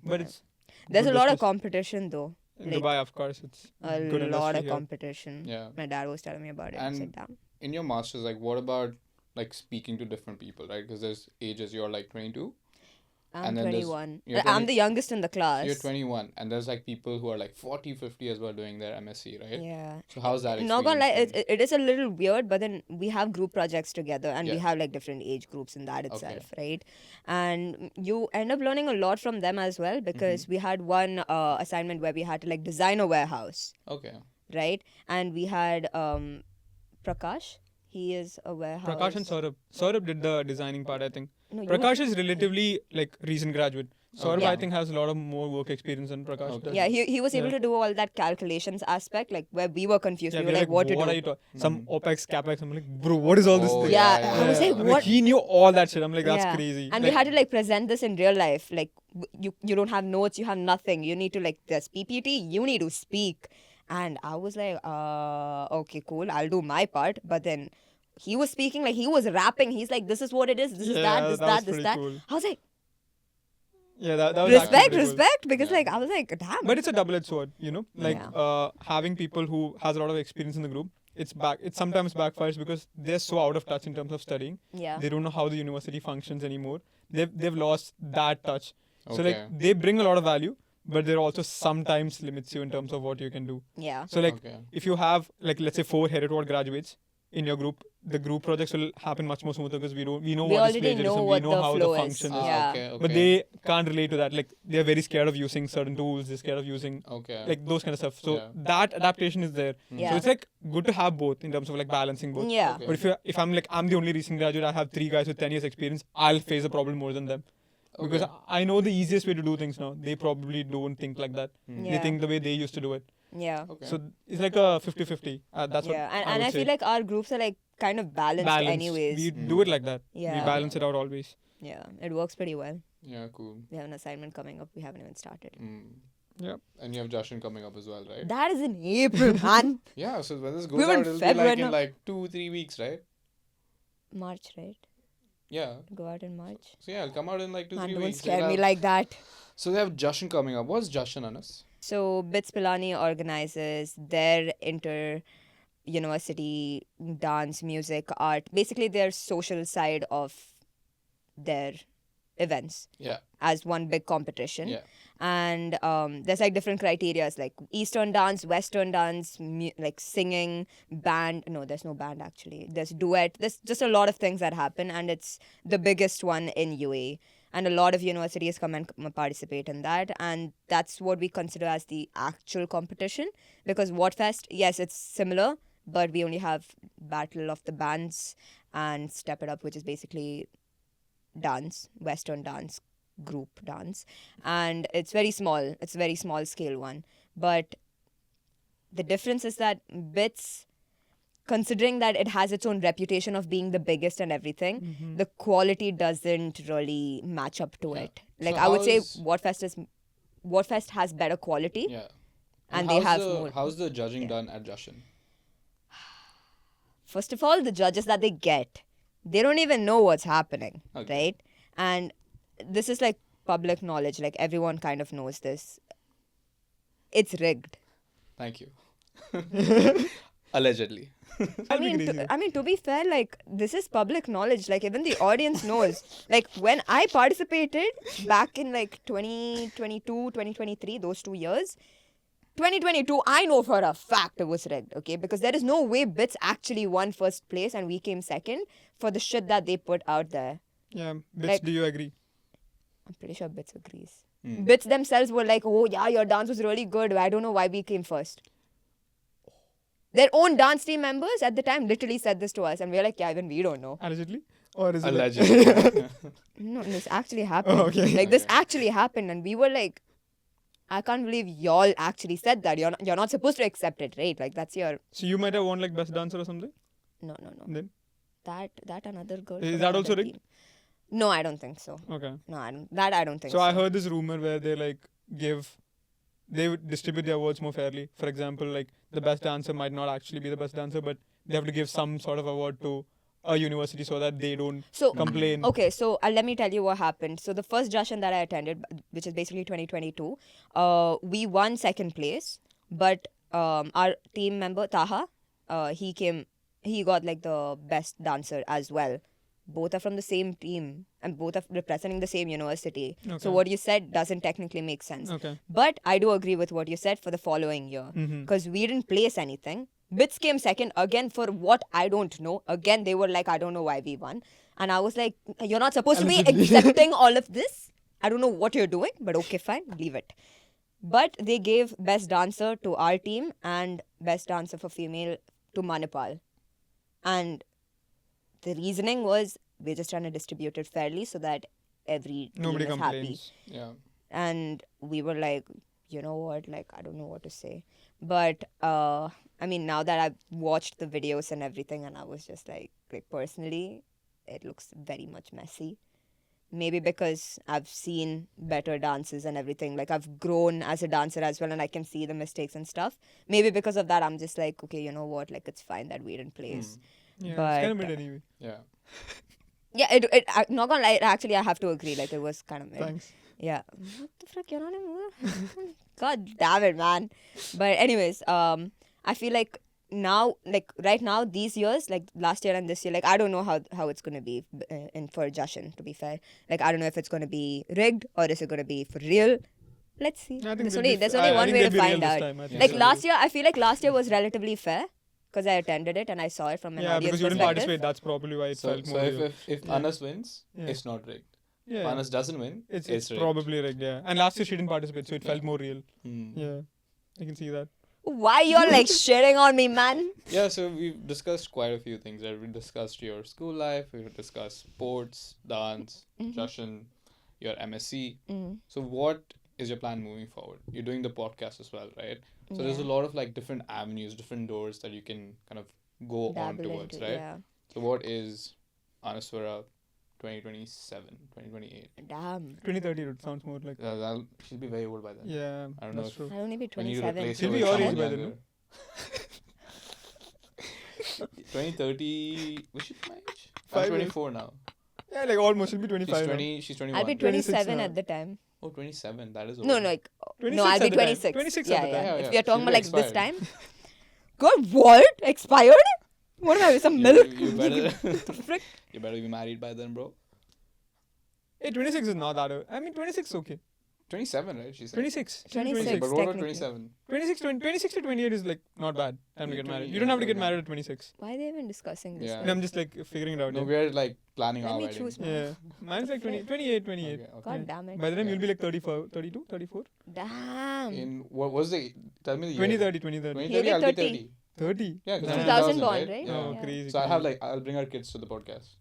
But it's There's a good lot of business. competition though. In Like, Dubai, of course, it's a good lot industry of here. competition. Yeah. My dad was telling me about it. I was like, And damn. in your masters, like, what about like speaking to different people, right? Because there's ages. You're like 22. I'm and then there's- 21. you're I'm 20 the youngest in the class. So you're 21, and there's like people who are like 40, 50 as well doing their MSc, right? Yeah. So how's that? Not gonna lie, experience it is a little weird, but then we have group projects together and we Yeah. have like different age groups in that itself, right? And you end up learning a lot from them as well because we had one assignment where we had to like design a warehouse, been? Okay. right? And we had Prakash. He is a warehouse. Prakash and Saurabh. Saurabh did the designing part, I think. No, you Prakash is relatively like recent graduate. Saurabh, Yeah. I think, has a lot of more work experience than Prakash Okay. does. Yeah, he was able Yeah. to do all that calculations aspect, like where we were confused. Yeah, we we're were like, what to are do? you talking? Some OPEX, CAPEX. I'm like, bro, what is all this Oh, thing? Yeah, yeah, I was yeah. like, I'm what? he knew all that shit. I'm like, that's Yeah. crazy. And like, we had to like present this in real life, like you don't have notes, you have nothing. You need to like there's PPT, you need to speak. And I was like, okay, cool, I'll do my part. But then he was speaking like he was rapping. He's like, this is what it is, this is that, Yeah, this that was that, this pretty that. cool. I was like, Yeah, that was actually respect, pretty cool. respect, because Yeah. like I was like, damn. But it's a double-edged sword, like Yeah. having people who has a lot of experience in the group. It sometimes backfires because they're so out of touch in terms of studying. Yeah. They don't know how the university functions anymore. They've lost that touch. So Okay. like they bring a lot of value, but there also sometimes limits you in terms of what you can do. Yeah. So like Okay. if you have like let's say 4 Heritot graduates in your group, the group projects will happen much more smoother because we know We what is already plagiarism, know we what know the how flow the is. function is. Yeah. Okay. Okay. But they can't relate to that. Like they're very scared of using certain tools. They're scared of using Okay. like those kind of stuff. So Yeah. that adaptation is there. Yeah. So it's like good to have both in terms of like balancing both. Yeah. Okay. But if I'm the only recent graduate, I have 3 guys with 10 years experience, I'll face a problem more than them. Because Okay. I know the easiest way to do things now. They probably don't think like that. Hmm. They Yeah. think the way they used to do it. Yeah. Okay. So it's like a 50-50. That's what Yeah. And I would I say. feel like our groups are like kind of balanced, anyways. We do it like that. Yeah. We balance it out always. Yeah. It works pretty well. Yeah. Cool. We have an assignment coming up. We haven't even started. Yeah. And you have Jashan coming up as well, right? That is in April, man. Yeah. So when this goes We're in out, it'll be February like in now. like 2-3 weeks, right? March, right? Yeah. Go out in March. So yeah, it'll come out in like 2-3 Man, weeks. don't scare It'll me have- like that. So they have Jashan coming up. What's Jashan, Anas? So Bits Pilani organizes their inter-university dance, music, art, basically their social side of their events Yeah. as one big competition. Yeah. And there's like different criterias like Eastern dance, Western dance, like singing, band. No, there's no band actually. There's duet. There's just a lot of things that happen, and it's the biggest one in UAE. And a lot of universities come and participate in that, and that's what we consider as the actual competition. Because Whatfest, yes, it's similar, but we only have Battle of the Bands and Step It Up, which is basically dance, Western dance, group dance, and it's very small. It's a very small scale one, but the difference is that Bits, considering that it has its own reputation of being the biggest and everything, the quality doesn't really match up to Yeah. it. Like So I would say how's- Whatfest has better quality. Yeah. And they have the, more- How's the judging done at Jashan? First of all, the judges that they get, they don't even know what's happening, Okay. right? And this is like public knowledge, like everyone kind of knows this. It's rigged. Thank you. Allegedly. I mean, to be fair, like this is public knowledge. Like even the audience knows. Like when I participated back in like 2022, 2023, those 2 years, 2022, I know for a fact it was rigged. Okay, because there is no way Bits actually won first place and we came second for the shit that they put out there. Yeah. Bits, Like- do you agree? I'm pretty sure Bits agrees. Hmm. Bits themselves were like, "Oh yeah, your dance was really good. I don't know why we came first." Their own dance team members at the time literally said this to us, and we were like, "Yeah, even we don't know." Allegedly? Or is it like- Allegedly. No, this actually happened. Oh, okay. Like this Okay. actually happened, and we were like, "I can't believe y'all actually said that. You're not supposed to accept it, right? Like that's your So you might have won like best dancer or something? no. Then? That another girl. Is from that another also rigged? team. No, I don't think so. Okay. No, I don't. That I don't think So so. I heard this rumor where they would distribute the awards more fairly. For example, like the best dancer might not actually be the best dancer, but they have to give some sort of award to a university so that they don't So complain. okay, so let me tell you what happened. So the first Jashan that I attended, which is basically 2022, we won second place, but our team member Taha, he got like the best dancer as well. Both are from the same team and both are representing the same university. Okay. So what you said doesn't technically make sense. Okay. But I do agree with what you said for the following year because we didn't place anything. Bits came second again for what I don't know. Again, they were like, I don't know why we won. And I was like, you're not supposed to be accepting all of this. I don't know what you're doing, but okay, fine, leave it. But they gave best dancer to our team and best dancer for female to Manipal. And the reasoning was we're just trying to distribute it fairly so that every team Nobody is happy. complains. Yeah. And we were like, you know what, like I don't know what to say. But I mean, now that I've watched the videos and everything, and I was just like personally, it looks very much messy. maybe because I've seen better dances and everything. Like I've grown as a dancer as well, and I can see the mistakes and stuff. Maybe because of that, I'm just like, okay, you know what? Like it's fine that we didn't place. Yeah, But it's kind of mid anyway. Yeah. yeah, not gonna lie. Actually, I have to agree. Like it was kind of mid. Thanks. Yeah. What the frick? You're not in God damn it, man. But anyways, I feel like now, like right now, these years, like last year and this year, like I don't know how it's gonna be in for Jashan. To be fair, like I don't know if it's gonna be rigged or is it gonna be for real. Let's see. I think There's they'll only be there's f- only I one think way to they'll be real find this out. time, I think. Like so. last year, I feel like last year was relatively fair because I attended it and I saw it from an Yeah, audience because you didn't perspective. participate. That's probably why it So, felt so more if, real. if Yeah. Anas wins, Yeah. it's not rigged. Yeah, If yeah. Anas doesn't win, It's rigged. probably rigged, yeah. And last year she didn't participate, so it Yeah. felt more real. Hmm. Yeah, I can see that. Why you're like shitting on me, man? Yeah, so we've discussed quite a few things, right? We discussed your school life, we discussed sports, dance, Jashan, your MSc. So what is your plan moving forward? You're doing the podcast as well, right? So there's a Yeah. lot of like different avenues, different doors that you can kind of go on Dabble towards, into, right? yeah. So what is Anaswara 2027, 2028? Damn. 2030 it sounds more like. She'll be very old by then. Yeah, I don't know that's if- true. I'll only be I need to 27. replace She'll her be with your age someone by then, younger. 2030, was she my age? I'm 5 years. 24 now. Yeah, like almost. She'll be She's 25 now. 20, she's 21. I'll be 26 27 now. at the time. Oh, 27, that is old. No, like, 26 no, I'll at be the time. 26. 26 yeah, at the yeah. time. Yeah, If yeah. we are talking She'll about be like this expired. time. God, what? Expired? What am I, some milk? You better, Frick. you better be married by then, bro. Hey, 26 is not that old. I mean, 26 is okay. 27, right? She said. 26. She'll be 26. But what about technically. 27? 26 to 28 is like not bad time to Yeah, get married. 20, You don't have to get yeah. married at 26. Why are they even discussing this? Yeah. And I'm just like figuring it out. No, yeah. we're like planning Let our me wedding. choose, man. Yeah. Mine's like 28, 28. Okay, okay. God damn it. By the time Yeah. you'll be like 34, 32, 34? Damn. In what was the? Tell me the year. 2030, 2030. 2030, He'll I'll be be 30. 30. 30? Yeah, 'cause Damn. 2000 born, right? Yeah. Oh, Yeah. crazy. So I'll have crazy. like I'll bring our kids to the podcast.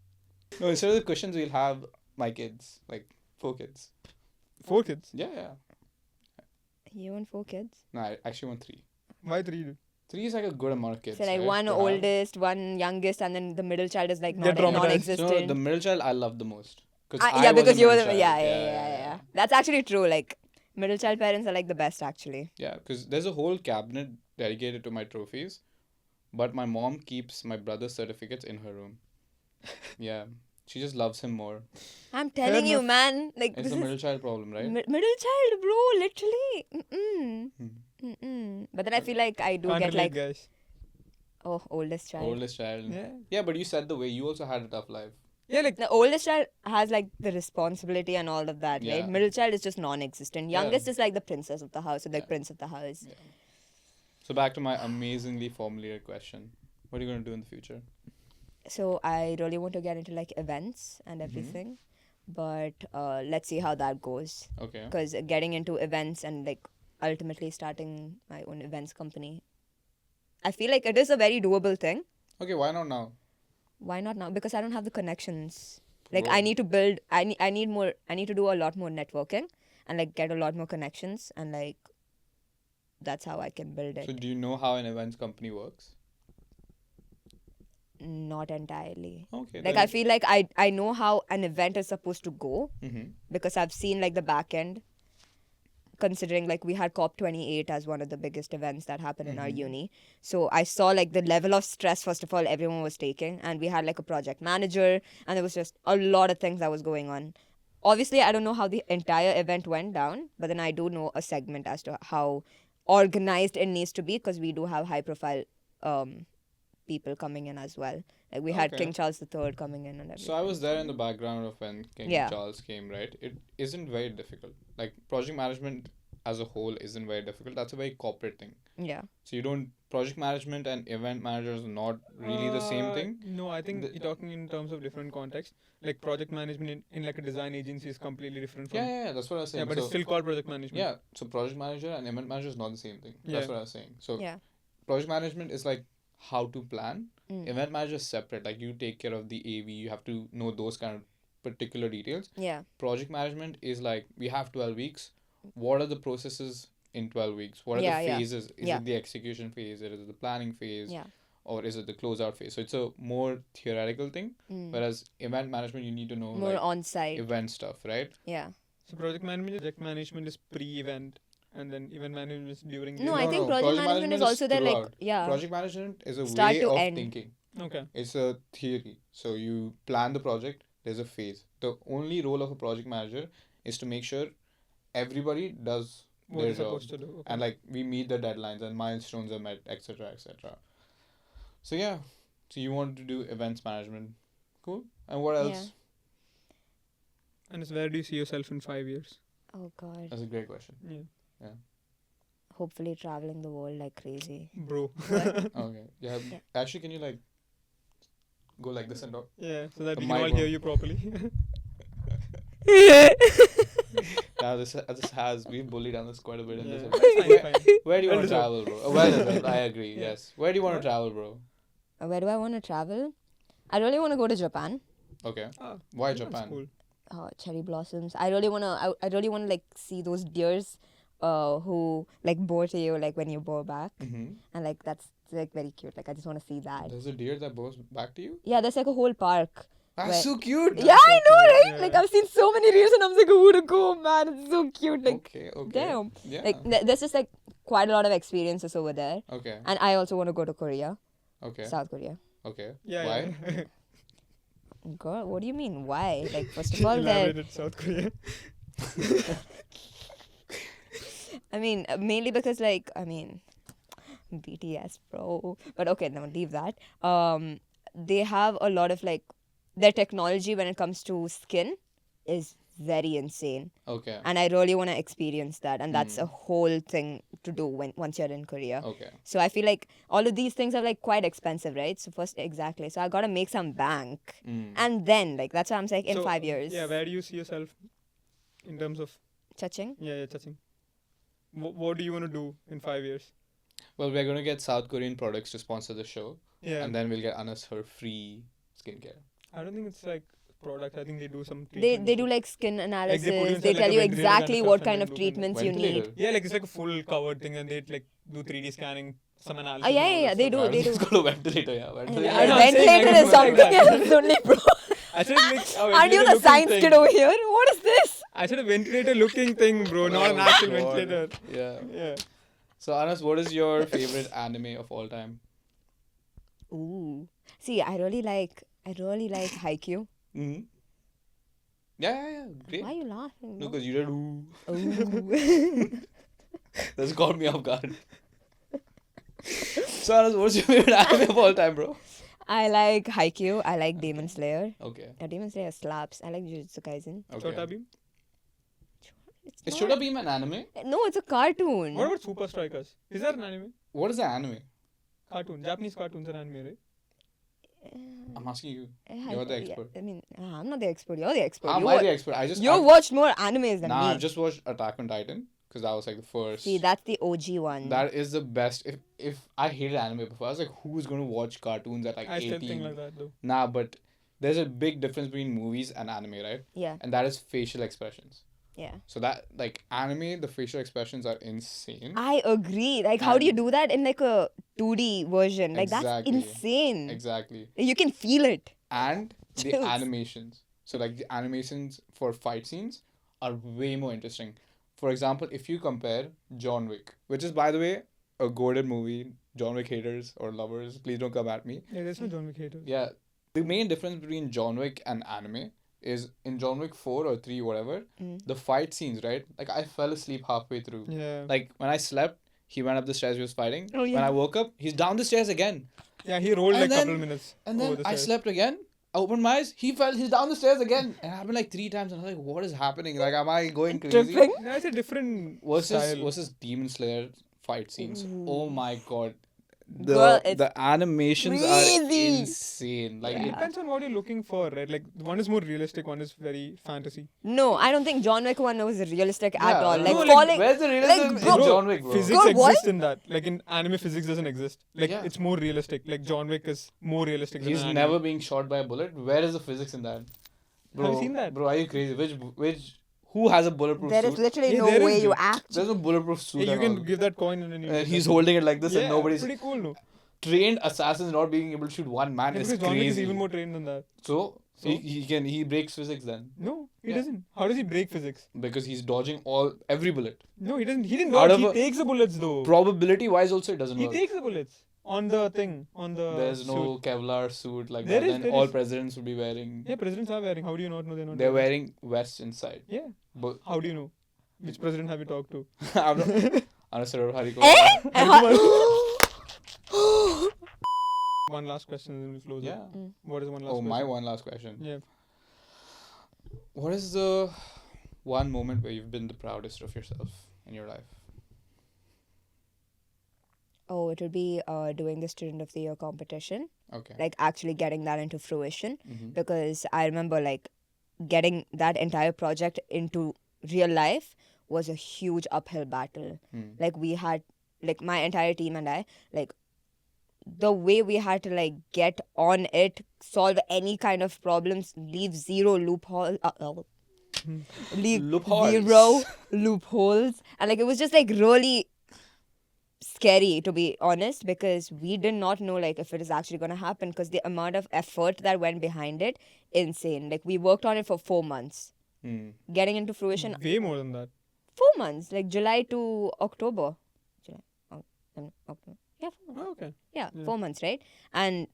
No, instead of the questions, we'll have my kids, like 4 kids. 4 kids? Yeah, yeah. You and 4 kids? No, I actually want 3. Why 3? 3 is like a good amount of kids. So like right, one to have. oldest, one youngest, and then the middle child is like They're traumatized. non-existent. So the middle child I love the most. Yeah, because you were the middle yeah, child. yeah. That's actually true. Like middle child parents are like the best actually. Yeah, because there's a whole cabinet dedicated to my trophies, but my mom keeps my brother's certificates in her room. Yeah, she just loves him more. I'm telling you, enough. man. Like It's this a is middle child problem, right? middle child, bro. Literally. Mm-mm. Hmm. Mm-mm. But then I feel like I do Can't get relate, like guys. oldest child. Oldest child. Yeah. Yeah, but you said the way you also had a tough life. Yeah, like The oldest child has like the responsibility and all of that, Yeah. right? Middle child is just non-existent. Yeah. Youngest is like the princess of the house or the Yeah. prince of the house. Yeah. So back to my amazingly formulated question: what are you gonna do in the future? So I really want to get into like events and Mm-hmm. everything, but let's see how that goes. Okay. Because getting into events and like ultimately starting my own events company, I feel like it is a very doable thing. Okay, why not now? Why not now? Because I don't have the connections. Like Bro. I need to build. I need more. I need to do a lot more networking and like get a lot more connections and like that's how I can build it. So do you know how an events company works? Not entirely. Okay. Like I feel like I know how an event is supposed to go Mm-hmm. because I've seen like the back end. Considering like we had COP28 as one of the biggest events that happened in our uni, so I saw like the level of stress first of all everyone was taking, and we had like a project manager, and there was just a lot of things that was going on. Obviously, I don't know how the entire event went down, but then I do know a segment as to how organized it needs to be because we do have high profile people coming in as well. Like we had Okay. King Charles III coming in and everything. So I was there in the background of when King Yeah. Charles came, right? It isn't very difficult. Like project management as a whole isn't very difficult. That's a very corporate thing. Yeah. So you don't project management and event managers are not really the same thing. No, I think The- you're talking in terms of different context. Like project management in like a design agency is completely different from. Yeah, that's what I was saying. Yeah, but so, it's still called project management. yeah, so project manager and event manager is not the same thing. That's Yeah. what I was saying. So Yeah. project management is like how to plan. Mm. Event manager is separate. Like you take care of the AV, you have to know those kind of particular details. Yeah. Project management is like we have 12 weeks. What are the processes in 12 weeks? What are Yeah, the yeah. phases? Is Yeah. it the execution phase? Is it the planning phase? Yeah. or is it the closeout phase? So it's a more theoretical thing. Whereas event management, you need to know More like on-site. event stuff, right? Yeah. So project management is pre-event, and then event management is during the No, I event. think project management is also there, like, throughout. yeah. Project management is a Start way to of end. thinking. Okay. It's a theory. So you plan the project, there's a phase. The only role of a project manager is to make sure everybody does What their is job. supposed to do? Okay. And like we meet the deadlines and milestones are met, etc. etc. So yeah. So you want to do events management. Cool. And what else? Yeah. And it's where do you see yourself in 5 years? Oh God. That's a great question. Yeah. Hopefully traveling the world like crazy. Bro. Okay. Yeah. Yeah. Actually, can you like go like this and talk? Yeah, so that The we can all mic hear won't- you properly. Now this has we've bullied on this quite a bit in this Yeah. episode. Fine. Where do you Well want to deserved. travel, bro? Well deserved, I agree. Yeah. Yes. Where do you want What? to travel, bro? Where do I want to travel? I really want to go to Japan. Okay. Ah, Why that's Japan? cool. Cherry blossoms. I really wanna. I really wanna like see those deers, who like bow to you like when you bow back, Mm-hmm. and like that's like very cute. Like I just want to see that. There's a deer that bows back to you. Yeah, there's like a whole park. That's Where- so cute. Yeah, I know, right? Yeah. Like I've seen so many reels, and I'm like, who to go, man? It's so cute. Like, Okay. Okay. damn. Yeah. like there's just like quite a lot of experiences over there. Okay. And I also want to go to Korea, Okay. South Korea. Okay. Yeah, Why? yeah. Girl, what do you mean? Why? Like, first of all, there. Elaborated South Korea. I mean, mainly because like, I mean, BTS, bro. But okay, now leave that. They have a lot of like, their technology when it comes to skin is very insane, Okay. and I really want to experience that. And that's Mm. a whole thing to do once you're in Korea. Okay. So I feel like all of these things are like quite expensive, right? So first, exactly. So I gotta make some bank, Mm. and then like that's why I'm saying in So, 5 years. Yeah, where do you see yourself in terms of Touching. touching? What do you want to do in 5 years? Well, we're gonna get South Korean products to sponsor the show, Yeah, and then we'll get Anas her free skincare. I don't think it's like product. I think they do some. They treatment. do like skin analysis. you They, inside, like, tell a you ventilator exactly kind of what stuff, kind and of then do kind of treatments you need. Ventilator. Yeah, like it's like a full covered thing, and they like do 3D scanning, some analysis. Oh, yeah, and all yeah, that they stuff. do, I they was do. just called a ventilator. Yeah. And Ventilator. I know, I'm saying ventilator like is a something ventilator. else only, bro. I said like Aren't you the science kid over here? What is this? I said a ventilator looking thing, bro, not an actual Oh, God. ventilator. Yeah. Yeah. So Anas, what is your favorite anime of all time? Ooh. See, I really like Haikyuu. Mm-hmm. Yeah. Great. Why are you laughing? No, bro? because you did. Ooh. Ooh. That's caught me off guard. So Anas, what's your favorite anime of all time, bro? I like Haikyuu. I like Demon Slayer. Okay. Demon Slayer slaps. I like Jujutsu Kaisen. Okay. Chota Beam. Is not- Chota Beam an anime? No, it's a cartoon. What about Super Strikers? Is that an anime? What is an anime? Cartoon. Japanese cartoons are anime, right? I'm asking you. Yeah, You're the expert. I mean, I'm not the expert. You're the expert. How am You I wa- the expert? I just. you watched more animes than Nah, me. I've just watched Attack on Titan because that was like the first. See, that's the OG one. That is the best. If I hated anime before, I was like, who's gonna watch cartoons at like I 18? still think like that though. Nah, but there's a big difference between movies and anime, right? Yeah, And that is facial expressions. yeah. So that like anime, the facial expressions are insane. I agree. Like, how do you And- do that in like a 2D version? Like, Exactly. that's insane. Exactly. You can feel it. And the Chills. animations. So like the animations for fight scenes are way more interesting. For example, if you compare John Wick, which is by the way a goated movie, John Wick haters or lovers, please don't come at me. Yeah, there's no John Wick haters. Yeah, the main difference between John Wick and anime is in John Wick 4 or 3, whatever, the fight scenes, right? Like I fell asleep halfway through. Yeah. Like when I slept, he went up the stairs, he was fighting. Oh, yeah. When I woke up, he's down the stairs again. Yeah, he rolled And like a then- couple minutes. And over then the I stairs. slept again. I opened my eyes. He's down the stairs again. And it happened like 3 times. And I was like, what is happening? Like, am I going crazy? Tripping. That's a different Versus style. Demon Slayer fight scenes. Ooh. Oh my god. Girl, it's The animations are crazy. insane. Like, It depends on what you're looking for, right? Like one is more realistic, one is very fantasy. No, I don't think John Wick one was realistic at Yeah, all. no, Like, like, falling. where's the realism bro, in John Wick, bro? Physics Girl, what? exists in that. Like in anime, physics doesn't exist. Like Yeah. it's more realistic. Like John Wick is more realistic. He's than an never anime. being shot by a bullet. Where is the physics in that? Bro, Have you seen that? Bro, are you crazy? Who has a bulletproof There is suit? literally Yeah, no there way is, you dude. act. There's no bulletproof suit Yeah, you at can all. give that coin and then you. And he's holding it like this yeah, and nobody's... pretty cool, no? trained assassins not being able to shoot one man Yeah, is because John Wick is crazy. even more trained than that. So, So? he breaks physics then No, he Yeah. doesn't. How does he break physics? because he's dodging every bullet. No, he doesn't. He didn't Out dodge. of He a- takes the bullets though. Probability wise, also it doesn't He work. takes the bullets on the thing on the. There's no suit. Kevlar suit like There that. is, Then there all is. presidents would be wearing. Yeah, presidents are wearing. How do you not know they're not? They're wearing vests inside. Yeah. But How do you know? Which president have you talked to? I'm not. Anaswara Hariko. One last question and then we'll close. Yeah. It. What is one last? Oh, question? my one last question. Yeah. What is the one moment where you've been the proudest of yourself in your life? Oh, it would be doing the Student of the Year competition, Okay. like actually getting that into fruition. Mm-hmm. Because I remember like getting that entire project into real life was a huge uphill battle. Hmm. Like we had, like my entire team and I, like the way we had to like get on it, solve any kind of problems, leave zero loophole, leave Loopholes. zero loopholes, and like it was just like really scary, to be honest, because we did not know like if it is actually going to happen, because the amount of effort that went behind it, insane. Like we worked on it for 4 months, Hmm. getting into fruition. Way more than that. 4 months, like July to October. October. Yeah, 4 months. Oh, okay. Yeah, Yeah. 4 months, right? And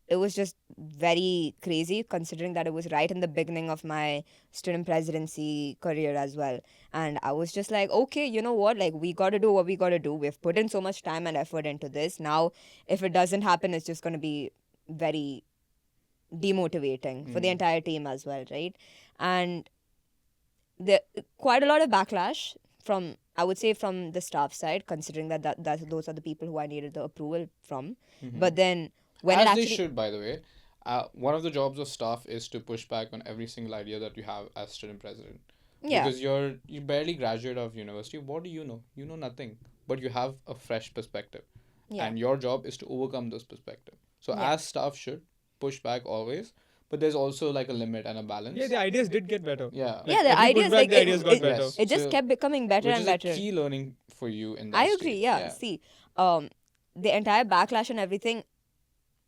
it was just very crazy, considering that it was right in the beginning of my student presidency career as well. And I was just like, okay, you know what? Like, we got to do what we got to do. We've put in so much time and effort into this. Now, if it doesn't happen, it's just going to be very demotivating for the entire team as well, right? And there quite a lot of backlash from, I would say, from the staff side, considering that those are the people who I needed the approval from. But then when As it actually, they should, by the way. One of the jobs of staff is to push back on every single idea that you have as student president. yeah, Because you barely graduate of university. What do you know? You know nothing. But you have a fresh perspective. yeah, And your job is to overcome those perspectives. So Yeah. as staff should push back always. But there's also like a limit and a balance. Yeah, the ideas did get better. Yeah. yeah. The every ideas pushback, like the ideas got better. Yes. it just So- kept becoming better Which and is better. a key learning for you in that I stage. agree. Yeah. See, the entire backlash and everything,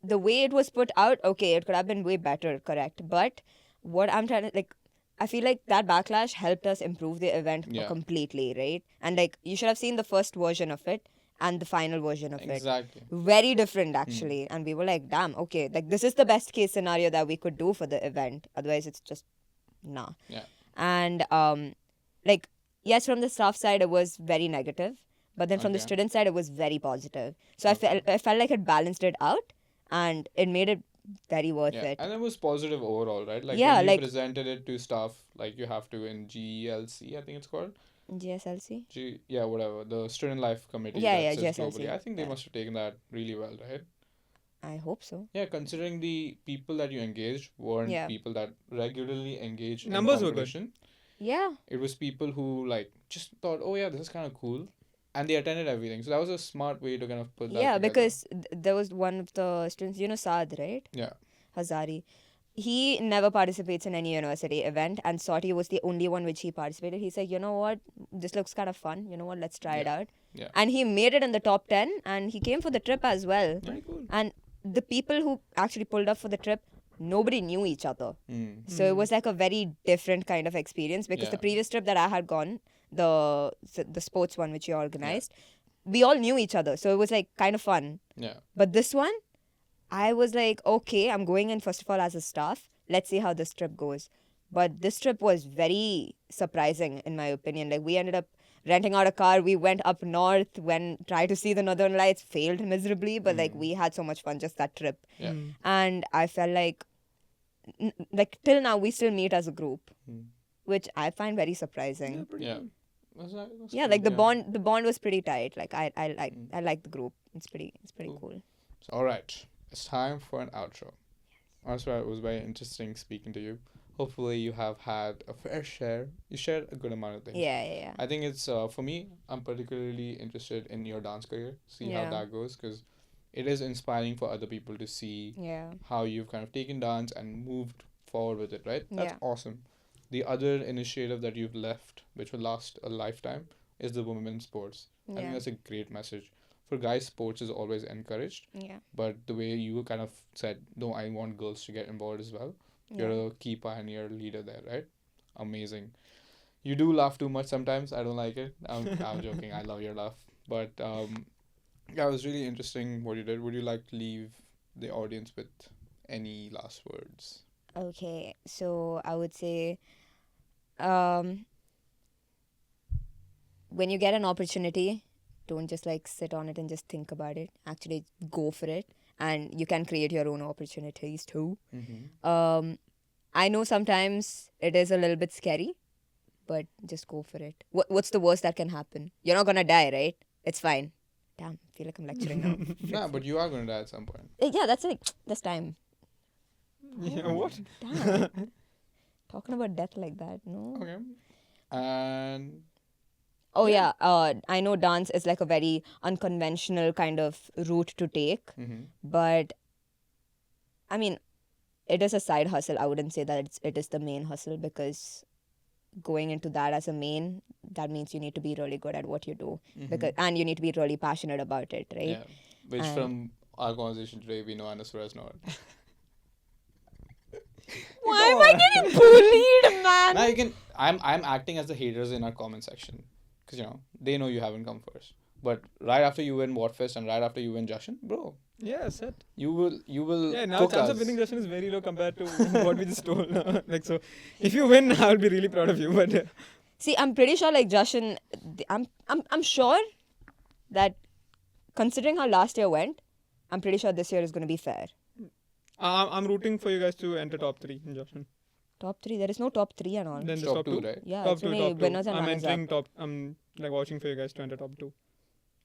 the way it was put out, okay, it could have been way better, correct? But what I'm trying to like, I feel like that backlash helped us improve the event Yeah. completely, right? And like, you should have seen the first version of it and the final version of it. Exactly. Very different, actually. And we were like, damn, okay, like this is the best case scenario that we could do for the event. Otherwise, it's just nah. Yeah. And like, yes, from the staff side, it was very negative, but then from the Okay. student side, it was very positive. So I felt like it balanced it out, and it made it very worth Yeah. it. And it was positive overall, right? Like Yeah, when you like- presented it to staff, like you have to in GLC, I think it's called. GSLC. Yeah, whatever. The Student Life Committee. Yeah, that yeah, sits GSLC, globally. I think they yeah. must have taken that really well, right? I hope so. Yeah, considering the people that you engaged weren't Yeah. people that regularly engaged Numbers in were good. competition. Yeah. It was people who like just thought, oh yeah, this is kind of cool, and they attended everything. So that was a smart way to kind of put that. Yeah, together. because there was one of the students, Saad, right? Yeah. Hazari. He never participates in any university event, and Soti was the only one which he participated. He said, you know what, this looks kind of fun. You know what, let's try it Yeah. out. Yeah. And he made it in the top 10, and he came for the trip as well. Very cool. And the people who actually pulled up for the trip, nobody knew each other. Mm. So it was like a very different kind of experience, because the Yeah. previous trip that I had gone, the sports one which you organized, we all knew each other. So it was like kind of fun. Yeah. But this one, I was like, okay, I'm going in first of all as a staff. Let's see how this trip goes. But this trip was very surprising, in my opinion. Like, we ended up renting out a car. We went up north, tried to see the Northern Lights, failed miserably. But like, we had so much fun just that trip. Yeah. And I felt like till now we still meet as a group, which I find very surprising. Yeah. Yeah, like the bond was pretty tight. Like I like the group. It's pretty cool. So, all right, it's time for an outro. Honestly, it was very interesting speaking to you. Hopefully, you have had a fair share. You shared a good amount of things. Yeah. I think it's for me. I'm particularly interested in your dance career. See how Yeah. that goes, because it is inspiring for other people to see Yeah. how you've kind of taken dance and moved forward with it. Right? That's Yeah. awesome. The other initiative that you've left, which will last a lifetime, is the women's sports. I think Yeah. that's a great message for guys, sports is always encouraged. Yeah. But the way you kind of said, no, I want girls to get involved as well. You're a key pioneer leader there, right? Amazing. You do laugh too much sometimes. I don't like it. I'm joking. I love your laugh. But yeah, it was really interesting what you did. Would you like to leave the audience with any last words? Okay, so I would say, um, when you get an opportunity, don't just like sit on it and just think about it. Actually, go for it, and you can create your own opportunities too. I know sometimes it is a little bit scary, but just go for it. What's the worst that can happen? You're not gonna die, right? It's fine. Damn, I feel like I'm lecturing now. Nah, but you are going to die at some point. Yeah, that's like that's time. Yeah, what? Damn. Talking about death like that, no. Okay. And Oh yeah, I know dance is like a very unconventional kind of route to take, but I mean, it is a side hustle. I wouldn't say that it is the main hustle, because going into that as a main, that means you need to be really good at what you do, and you need to be really passionate about it, right? yeah, which from our conversation today, we know Anaswara is not. Why am I getting bullied, man? Now you can. I'm acting as the haters in our comment section, because they know you haven't come first. But right after you win Whatfest and right after you win Jashan, bro, Yeah, set. you will Yeah, now cook chance us. of winning Justin is very low compared to what we just told. Like, so if you win, I'll be really proud of you. But See, I'm pretty sure like Jashan, I'm sure that considering how last year went, I'm pretty sure this year is going to be fair. I'm rooting for you guys to enter top 3 in Justin. Top 3, there is no top 3 and all. Then there's Top top two, 2. right? Yeah, Top it's 2, only top 2. winners and I'm runners entering up. top. I'm like watching for you guys to enter top 2.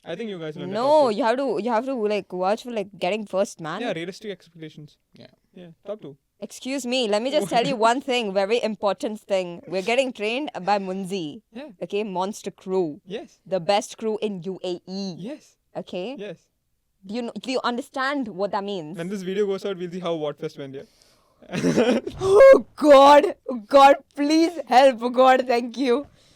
I think you guys will enter No, top 2. you have to like watch for like getting first, man. Yeah, realistic expectations. Yeah. Yeah, top 2. Excuse me, let me just tell you one thing, very important thing. We're getting trained by Munzi. Yeah. Okay, Monster Crew. Yes. The best crew in UAE. Yes. Okay? Yes. Do you understand what that means? When this video goes out, we'll see how Whatfest went. Yeah. Oh God, please help. Oh God, thank you.